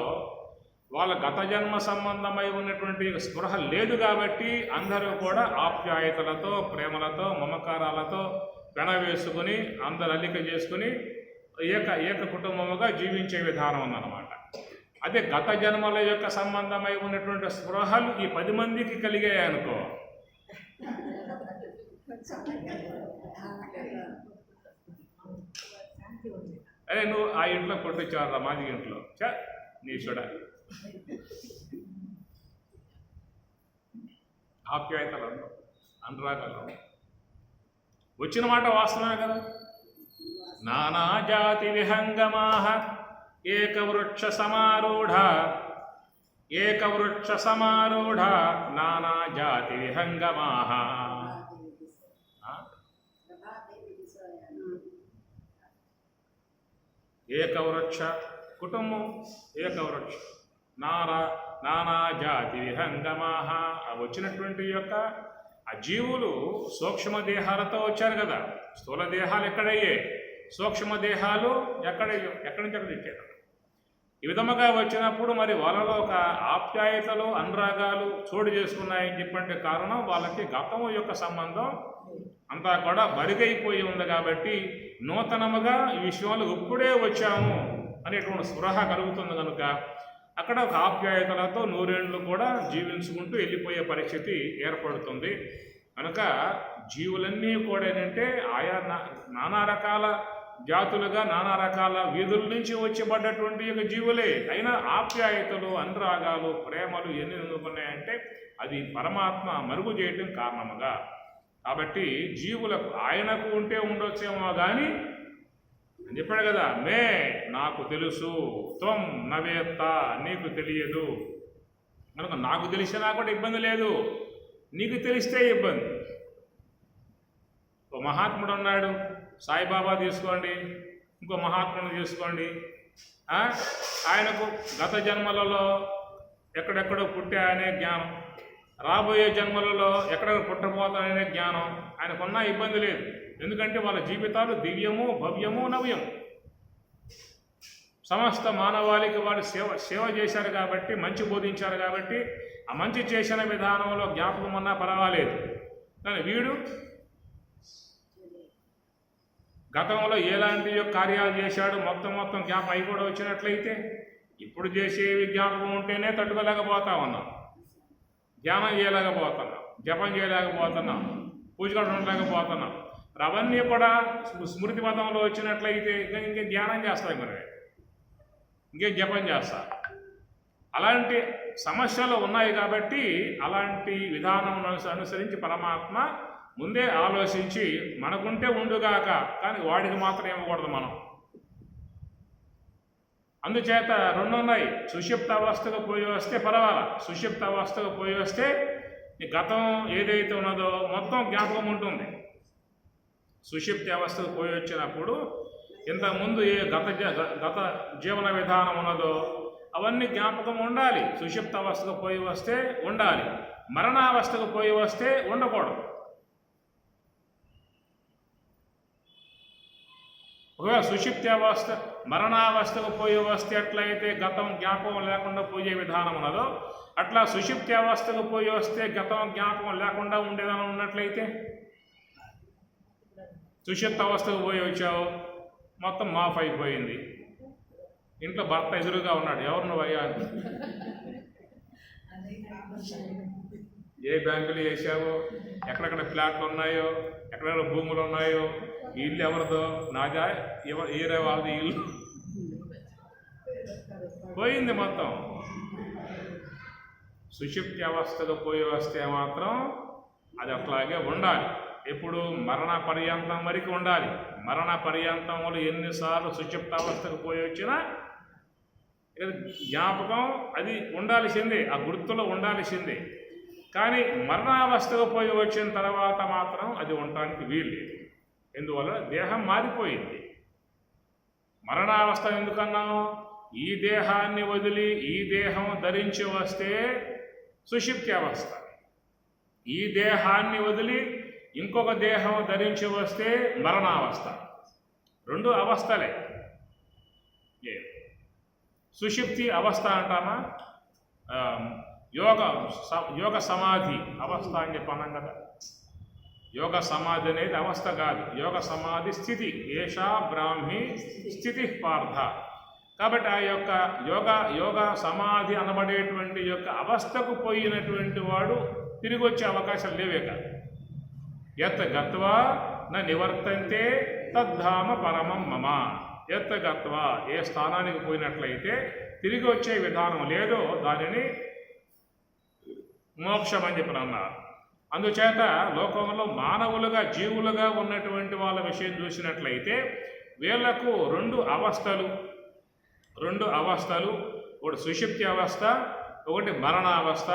వాళ్ళ గత జన్మ సంబంధమై ఉన్నటువంటి స్పృహ లేదు కాబట్టి అందరూ కూడా ఆప్యాయతలతో, ప్రేమలతో, మమకారాలతో పెనవేసుకుని అందరు అల్లిక చేసుకుని ఏక కుటుంబముగా జీవించే విధానం ఉందన్నమాట. అదే గత జన్మల యొక్క సంబంధమై ఉన్నటువంటి స్పృహలు ఈ 10 మందికి కలిగాయి అనుకో, అరే నువ్వు ఆ ఇంట్లో కొట్టించారా మాది ఇంట్లో నీ చూడ ఆప్యాయతలు అనురాగాలు వచ్చిన మాట వాస్తవమే కదా. నానా జాతి విహంగమాహ ఏకవృక్ష సమారూఢ నానా జాతి విహంగమాహ. ఏకవృక్ష కుటుంబం, ఏకవృక్ష నానా జాతి విహంగమాహ. వచ్చినటువంటి యొక్క ఆ జీవులు సూక్ష్మ దేహాలతో వచ్చారు కదా. స్థూల దేహాలు ఎక్కడయ్యే, సూక్ష్మ దేహాలు ఎక్కడి నుంచి అక్కడ ఇచ్చారు. ఈ విధముగా వచ్చినప్పుడు మరి వాళ్ళలో ఒక ఆప్యాయతలు, అనురాగాలు చోటు చేసుకున్నాయని చెప్పంటే కారణం వాళ్ళకి గతము యొక్క సంబంధం అంతా కూడా బరిగైపోయి ఉంది కాబట్టి నూతనముగా ఈ విషయంలో ఇప్పుడే వచ్చాము అనేటువంటి స్పృహ కలుగుతుంది కనుక అక్కడ ఒక ఆప్యాయతలతో నూరేండ్లు కూడా జీవించుకుంటూ వెళ్ళిపోయే పరిస్థితి ఏర్పడుతుంది. కనుక జీవులన్నీ కూడా ఏంటంటే ఆయా నానా రకాల జాతులుగా నానా రకాల వీధుల నుంచి వచ్చబడ్డటువంటి యొక్క జీవులే. అయినా ఆప్యాయతలు, అనురాగాలు, ప్రేమలు ఎన్ని ఉన్నాయంటే అది పరమాత్మ మరుగు చేయటం కారణముగా. కాబట్టి జీవులకు ఆయనకు ఉంటే ఉండొచ్చేమో కానీ అని చెప్పాడు కదా, మే నాకు తెలుసు, త్వం నవేత్త నీకు తెలియదు. కనుక నాకు తెలిసినా కూడా ఇబ్బంది లేదు, నీకు తెలిస్తే ఇబ్బంది. ఓ మహాత్ముడు ఉన్నాడు, సాయిబాబా తీసుకోండి, ఇంకో మహాత్ముని తీసుకోండి. ఆయనకు గత జన్మలలో ఎక్కడెక్కడో పుట్టాయనే జ్ఞానం, రాబోయే జన్మలలో ఎక్కడెక్కడ పుట్టబోతాననే జ్ఞానం ఆయనకున్నా ఇబ్బంది లేదు. ఎందుకంటే వాళ్ళ జీవితాలు దివ్యము, భవ్యము, నవ్యము. సమస్త మానవాళికి వాళ్ళు సేవ చేశారు కాబట్టి, మంచి బోధించారు కాబట్టి ఆ మంచి చేసిన విధానంలో జ్ఞాపకం అన్నా పర్వాలేదు. కానీ వీడు గతంలో ఎలాంటి కార్యాలు చేశాడు మొత్తం జ్ఞాపకం అయి కూడా వచ్చినట్లయితే ఇప్పుడు చేసేవి జ్ఞాపకం ఉంటేనే తట్టుకోలేకపోతా ఉన్నాం, ధ్యానం చేయలేకపోతున్నాం, జపం చేయలేకపోతున్నాం, పూజలు ఉండలేకపోతున్నాం. అవన్నీ కూడా స్మృతి పదంలో వచ్చినట్లయితే ఇంకే ధ్యానం చేస్తాయి, మరి ఇంకేం జపం చేస్తా. అలాంటి సమస్యలు ఉన్నాయి కాబట్టి అలాంటి విధానం అనుసరించి పరమాత్మ ముందే ఆలోచించి మనకుంటే ఉండుగాక, కానీ వాడికి మాత్రం ఇవ్వకూడదు మనం. అందుచేత 2 ఉన్నాయి. సుషిప్త అవస్థకు పోయి వస్తే పర్వాలా, సుషిప్త అవస్థకు పోయి వస్తే నీ గతం ఏదైతే ఉన్నదో మొత్తం జ్ఞాపకం ఉంటుంది. సుషిప్తి అవస్థకు పోయి వచ్చినప్పుడు ఇంతకుముందు ఏ గత జీవన విధానం ఉన్నదో అవన్నీ జ్ఞాపకం ఉండాలి. సుషిప్త అవస్థకు పోయి వస్తే ఉండాలి, మరణావస్థకు పోయి వస్తే ఉండకూడదు. ఒకవేళ సుషిప్తి అవస్థ మరణావస్థకు పోయి వస్తే ఎట్లయితే గతం జ్ఞాపకం లేకుండా పోయే విధానం ఉన్నదో అట్లా సుషిప్తి అవస్థకు పోయి వస్తే గతం జ్ఞాపకం లేకుండా ఉండేదని ఉన్నట్లయితే సుషిప్త అవస్థకు పోయి వచ్చావు, మొత్తం మాఫ్ అయిపోయింది. ఇంట్లో భర్త ఎదురుగా ఉన్నాడు, ఎవరు నువ్వయ్యా? ఏ బ్యాంకులు వేసావో, ఎక్కడెక్కడ ఫ్లాట్లు ఉన్నాయో, ఎక్కడెక్కడ భూములు ఉన్నాయో, ఈ ఇల్లు ఎవరిదో, నాదా, ఏరే వాళ్ళది ఇల్లు, పోయింది మొత్తం. సుషుప్తి అవస్థకు పోయి వస్తే మాత్రం అది అట్లాగే ఉండాలి. ఎప్పుడు మరణ పర్యంతం వరకు ఉండాలి. మరణ పర్యంతంలో ఎన్నిసార్లు సుషుప్త అవస్థకు పోయి వచ్చినా జ్ఞాపకం అది ఉండాల్సిందే, ఆ గుర్తులో ఉండాల్సిందే. కానీ మరణావస్థకు పోయి వచ్చిన తర్వాత మాత్రం అది ఉండటానికి వీలు లేదు. ఎందువల్ల దేహం మారిపోయింది. మరణావస్థ ఎందుకన్నాం? ఈ దేహాన్ని వదిలి ఈ దేహం ధరించి వస్తే సుషుప్తి అవస్థ, ఈ దేహాన్ని వదిలి ఇంకొక దేహం ధరించి వస్తే మరణావస్థ. రెండు అవస్థలే. సుషుప్తి అవస్థ అంటామా, యోగ సమాధి అవస్థ అని చెప్పన్నాం కదా. యోగ సమాధి అనేది అవస్థ కాదు, యోగ సమాధి స్థితి. ఏషా బ్రాహ్మి స్థితి పార్థ. కాబట్టి ఆ యొక్క యోగ సమాధి అనబడేటువంటి యొక్క అవస్థకు పోయినటువంటి వాడు తిరిగి వచ్చే అవకాశం లేవే కాదు. ఎత్త గత్వా న నివర్తంతే తద్ధామ పరమం మమ. ఎత్త గత్వా, ఏ స్థానానికి పోయినట్లయితే తిరిగి వచ్చే విధానం లేదో దానిని మోక్షం అని చెప్పి అన్నారు. అందుచేత లోకంలో మానవులుగా జీవులుగా ఉన్నటువంటి వాళ్ళ విషయం చూసినట్లయితే వీళ్లకు రెండు అవస్థలు, ఒకటి సుషుప్తి అవస్థ, ఒకటి మరణావస్థ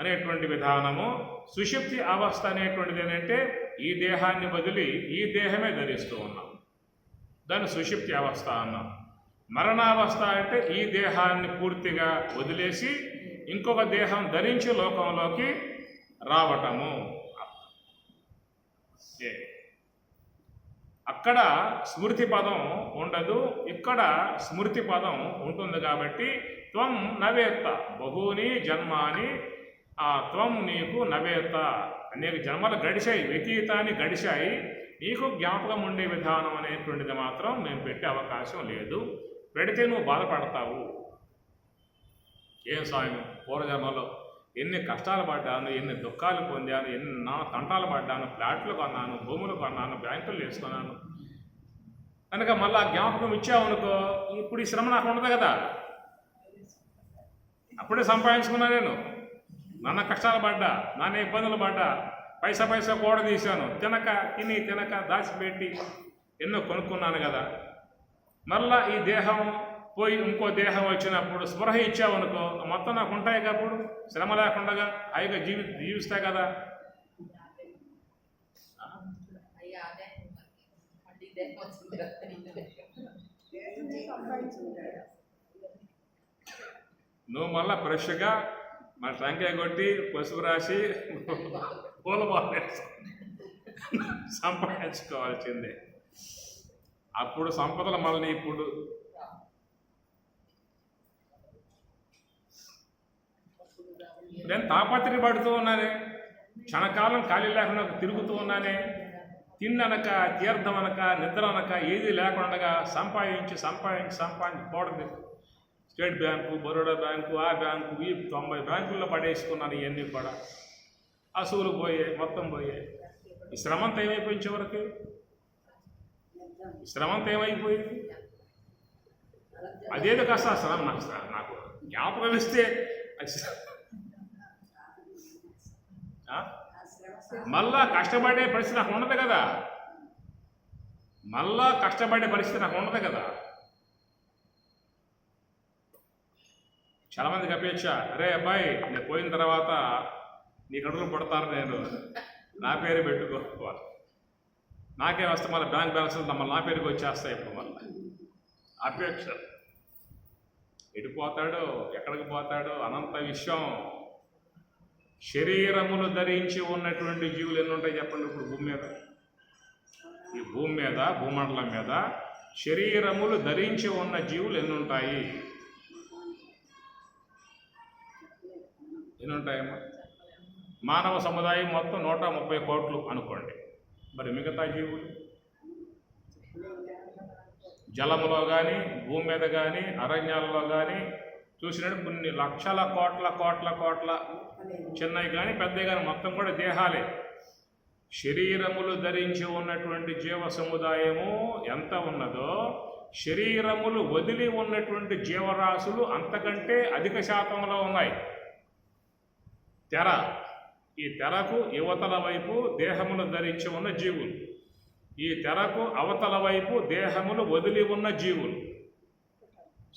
అనేటువంటి విధానము. సుషుప్తి అవస్థ అనేటువంటిది ఏంటంటే ఈ దేహాన్ని వదిలి ఈ దేహమే ధరిస్తూ ఉన్నాం, దాన్ని సుషుప్తి అవస్థ అన్నాం. మరణావస్థ అంటే ఈ దేహాన్ని పూర్తిగా వదిలేసి ఇంకొక దేహం ధరించి లోకంలోకి రావటము. అక్కడ స్మృతి పదం ఉండదు, ఇక్కడ స్మృతి పదం ఉంటుంది. కాబట్టి త్వం నవేత్త బహూని జన్మాని, ఆ త్వం నీకు నవేత్త, అనేక జన్మలు గడిచాయి, వ్యతీతాన్ని గడిచాయి, నీకు జ్ఞాపకం ఉండే విధానం అనేటువంటిది మాత్రం మేము పెట్టే అవకాశం లేదు. పెడితే నువ్వు బాధపడతావు. ఏం స్వామి, పూర్వజన్మలో ఎన్ని కష్టాలు పడ్డాను, ఎన్ని దుఃఖాలు పొందాను, ఎన్ని తంటాలు పడ్డాను, ఫ్లాట్లు కొన్నాను, భూములు కొన్నాను, బ్యాంకులు వేసుకున్నాను కనుక మళ్ళీ జ్ఞాపకం ఇచ్చావనుకో, ఇప్పుడు ఈ శ్రమ నాకు ఉండదు కదా. అప్పుడే సంపాదించుకున్నా నేను, నాన్న కష్టాలు పడ్డా, నాన్న ఇబ్బందులు పడ్డా, పైసా కూడ తీశాను, తినక దాచిపెట్టి ఎన్నో కొనుక్కున్నాను కదా. మళ్ళా ఈ దేహం పోయి ఇంకో దేహం వచ్చినప్పుడు స్పృహ ఇచ్చావనుకో, మొత్తం నాకు ఉంటాయి కాబట్టి శ్రమ లేకుండా హాయిగా జీవిస్తాయి కదా. నువ్వు మళ్ళా ఫ్రెష్గా మన టంకాయ కొట్టి పసుపు రాసి పూల బాగా సంపాదించుకోవాల్సిందే. అప్పుడు సంపదలు మళ్ళీ ఇప్పుడు నేను తాపత్రయపడుతూ ఉన్నానే, క్షణకాలం ఖాళీ లేకుండా తిరుగుతూ ఉన్నానే, తిన్ననక తీర్థం అనక నిద్ర అనక ఏది లేకుండా సంపాదించి పోవడం. స్టేట్ బ్యాంకు, బరోడా బ్యాంకు, ఆ బ్యాంకు, ఈ 90 బ్యాంకుల్లో పడేసుకున్నాను. ఇవన్నీ కూడా అసూలు పోయాయి, మొత్తం పోయాయి. ఈ శ్రమంతా ఏమైపోయింది? చివరికి శ్రమంతా ఏమైపోయింది? అదేదో కాస్త శ్రమ నాకు జ్ఞాపకం ఇస్తే మళ్ళా కష్టపడే పరిస్థితి నాకు ఉండదు కదా. చాలామందికి అపేక్ష, అరే అబ్బాయి నేను పోయిన తర్వాత నీ కడుపులో పడతారు, నేను నా పేరు పెట్టుకోవాలి, నాకే వస్తే మళ్ళీ బ్యాంక్ బ్యాలెన్స్ మళ్ళీ నా పేరుకి వచ్చేస్తాయి. ఇప్పుడు మళ్ళీ అపేక్ష. ఎటు పోతాడో, ఎక్కడికి పోతాడో అనంత విషయం. శరీరములు ధరించి ఉన్నటువంటి జీవులు ఎన్ని ఉంటాయి చెప్పండి ఇప్పుడు భూమి మీద? ఈ భూమి మీద, భూమండలం మీద శరీరములు ధరించి ఉన్న జీవులు ఎన్ని ఉంటాయి? ఎన్ని ఉంటాయేమో? మానవ సముదాయం మొత్తం 130 కోట్లు అనుకోండి. మరి మిగతా జీవులు జలములో కానీ, భూమి మీద కానీ, అరణ్యాలలో కానీ చూసినట్టు కొన్ని లక్షల కోట్ల చిన్నవి కానీ పెద్దవి కానీ మొత్తం కూడా దేహాలే. శరీరములు ధరించి ఉన్నటువంటి జీవ సముదాయము ఎంత ఉన్నదో, శరీరములు వదిలి ఉన్నటువంటి జీవరాశులు అంతకంటే అధిక శాతంలో ఉన్నాయి. తెర, ఈ తెరకు యువతల వైపు దేహములు ధరించి ఉన్న జీవులు, ఈ తెరకు అవతల వైపు దేహములు వదిలి ఉన్న జీవులు,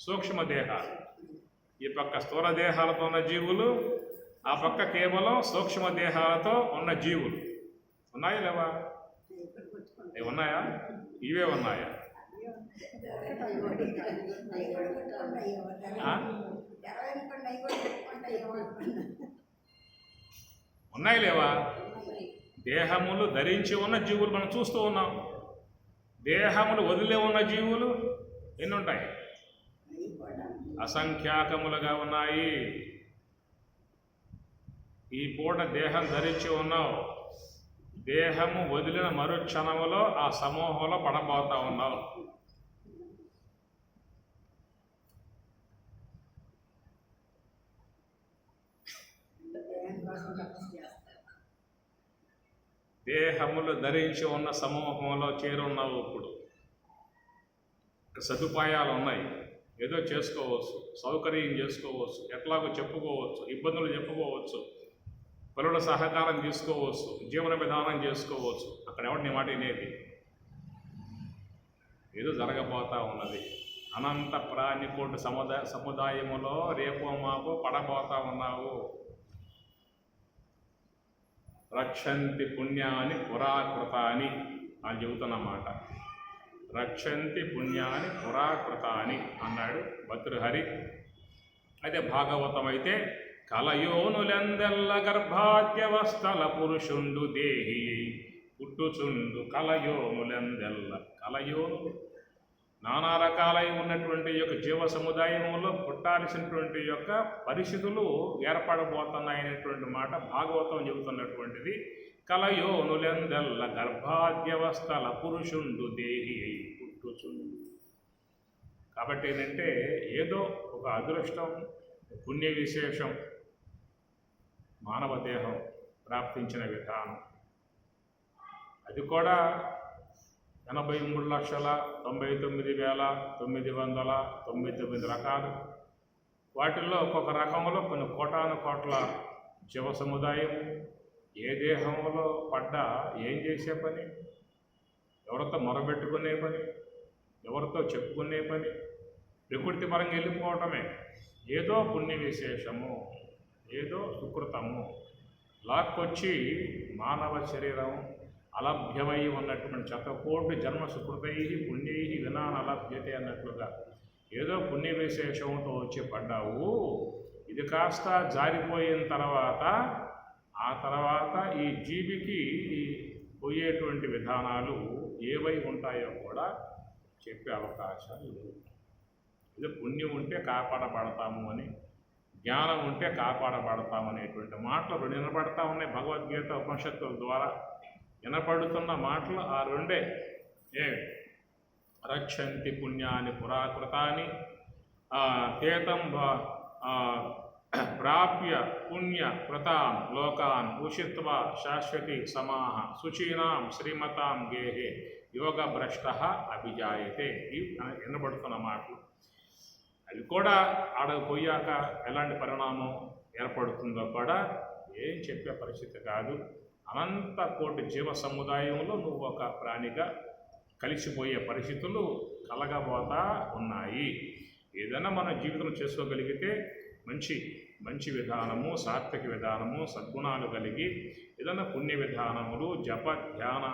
సూక్ష్మ దేహాలు. ఈ పక్క స్థూల దేహాలతో ఉన్న జీవులు, ఆ పక్క కేవలం సూక్ష్మదేహాలతో ఉన్న జీవులు ఉన్నాయా లేవా? ఇవి ఉన్నాయా? ఇవే ఉన్నాయా? ఉన్నాయి లేవా? దేహములు ధరించి ఉన్న జీవులు మనం చూస్తూ ఉన్నాం. దేహములు వదిలే ఉన్న జీవులు ఎన్ని ఉంటాయి? అసంఖ్యాకములుగా ఉన్నాయి. ఈ పూట దేహం ధరించి ఉన్నావు, దేహము వదిలిన మరుక్షణములో ఆ సమూహంలో పడబోతా ఉన్నావు. దేహములు ధరించి ఉన్న సమూహంలో చేరున్నావు. ఇప్పుడు సదుపాయాలు ఉన్నాయి, ఏదో చేసుకోవచ్చు, సౌకర్యం చేసుకోవచ్చు, ఎట్లాగో చెప్పుకోవచ్చు, ఇబ్బందులు చెప్పుకోవచ్చు, పలువుల సహకారం తీసుకోవచ్చు, జీవన విధానం చేసుకోవచ్చు. అక్కడ ఎవరిని మాట వినేది? ఏదో జరగబోతా ఉన్నది. అనంత ప్రాణికోటి సముదాయములో రేపో మాపో పడబోతా ఉన్నావు. రక్షంతి పుణ్యాని పురాకృతాని అని చెబుతున్నమాట. రక్షంతి పుణ్యాని పురాకృతాని అన్నాడు భర్తృహరి. అయితే భాగవతం అయితే కలయోనులెందెల్ల గర్భాద్యవస్థల పురుషుండు దేహి పుట్టుచుండు కలయోనులెందెల్ల. కలయోనులు నానా రకాలై ఉన్నటువంటి యొక్క జీవ సముదాయంలో పుట్టాల్సినటువంటి యొక్క పరిస్థితులు ఏర్పడబోతున్నాయనేటువంటి మాట భాగవతం చెబుతున్నటువంటిది. కలయోనులెందెల్ల గర్భాద్యవస్థల పురుషుండు దేహి పుట్టుచుండు. కాబట్టి ఏంటంటే ఏదో ఒక అదృష్టం, పుణ్య విశేషం మానవ దేహం ప్రాప్తించిన విధానం. అది కూడా 83,99,999 రకాలు. వాటిల్లో ఒక్కొక్క రకంలో కొన్ని కోటాను కోట్ల జీవ సముదాయం ఏ దేహంలో పడ్డా ఏం చేసే పని, ఎవరితో మొరబెట్టుకునే పని, ఎవరితో చెప్పుకునే పని, ప్రకృతి పరంగా వెళ్ళిపోవటమే. ఏదో పుణ్య విశేషము, ఏదో సుకృతము లాక్కొచ్చి మానవ శరీరం అలభ్యమై ఉన్నటువంటి శతకోటి జన్మ సుకృతై పుణ్యై వినానలభ్యతే అన్నట్లుగా ఏదో పుణ్య విశేషంతో వచ్చి పడ్డావు. ఇది కాస్త జారిపోయిన తర్వాత ఆ తర్వాత ఈ జీవికి పోయేటువంటి విధానాలు ఏవై ఉంటాయో కూడా చెప్పే అవకాశాలు లేవు. ఇది పుణ్యం ఉంటే కాపాడబడతాము అని, జ్ఞానం ఉంటే కాపాడబడతాము అనేటువంటి మాటలు రెండు వినపడతా ఉన్నాయి భగవద్గీత ఉపనిషత్తుల ద్వారా. వినపడుతున్న మాటలు ఆ రెండే. రక్షంతి పుణ్యాని పురాకృతాని తేతం ప్రాప్య పుణ్య కృతాన్ లోకాన్ ఉషిత్వా శాశ్వతి సమాహ శుచీనాం శ్రీమతాం గేహే యోగ భ్రష్ట అభిజాయతే. ఇవి వినబడుతున్న మాటలు. అవి కూడా ఆడపోయాక ఎలాంటి పరిణామం ఏర్పడుతుందో కూడా ఏం చెప్పే పరిస్థితి కాదు. అనంత కోటి జీవ సముదాయంలో నువ్వు ఒక ప్రాణిగా కలిసిపోయే పరిస్థితులు కలగబోతా ఉన్నాయి. ఏదైనా మన జీవితం చేసుకోగలిగితే మంచి విధానము, సాత్విక విధానము, సద్గుణాలు కలిగి ఏదైనా పుణ్య విధానములు, జప ధ్యాన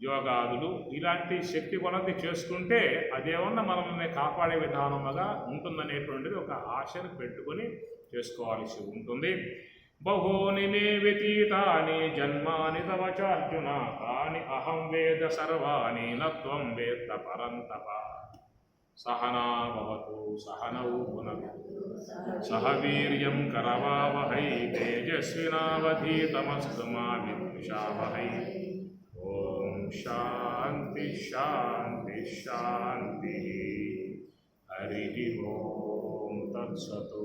యోగాదులు ఇలాంటి శక్తి కొలది చేసుకుంటే అదేమన్నా మనల్ని కాపాడే విధానముగా ఉంటుందనేటువంటిది ఒక ఆశను పెట్టుకొని చేసుకోవాల్సి ఉంటుంది. బహూని మే వ్యతీతాని జన్మాని తవ చార్జున తాని అహం వేద సర్వాణి నత్వం వేత్త పరంతప. సహనా భవతు సహనౌ భునక్తు సహ వీర్యం కరవావహై తేజస్వినావధీతమస్తు మా విద్విషావహై. ఓం శాంతి శాంతి శాంతి. హరి ఓం తత్సతు.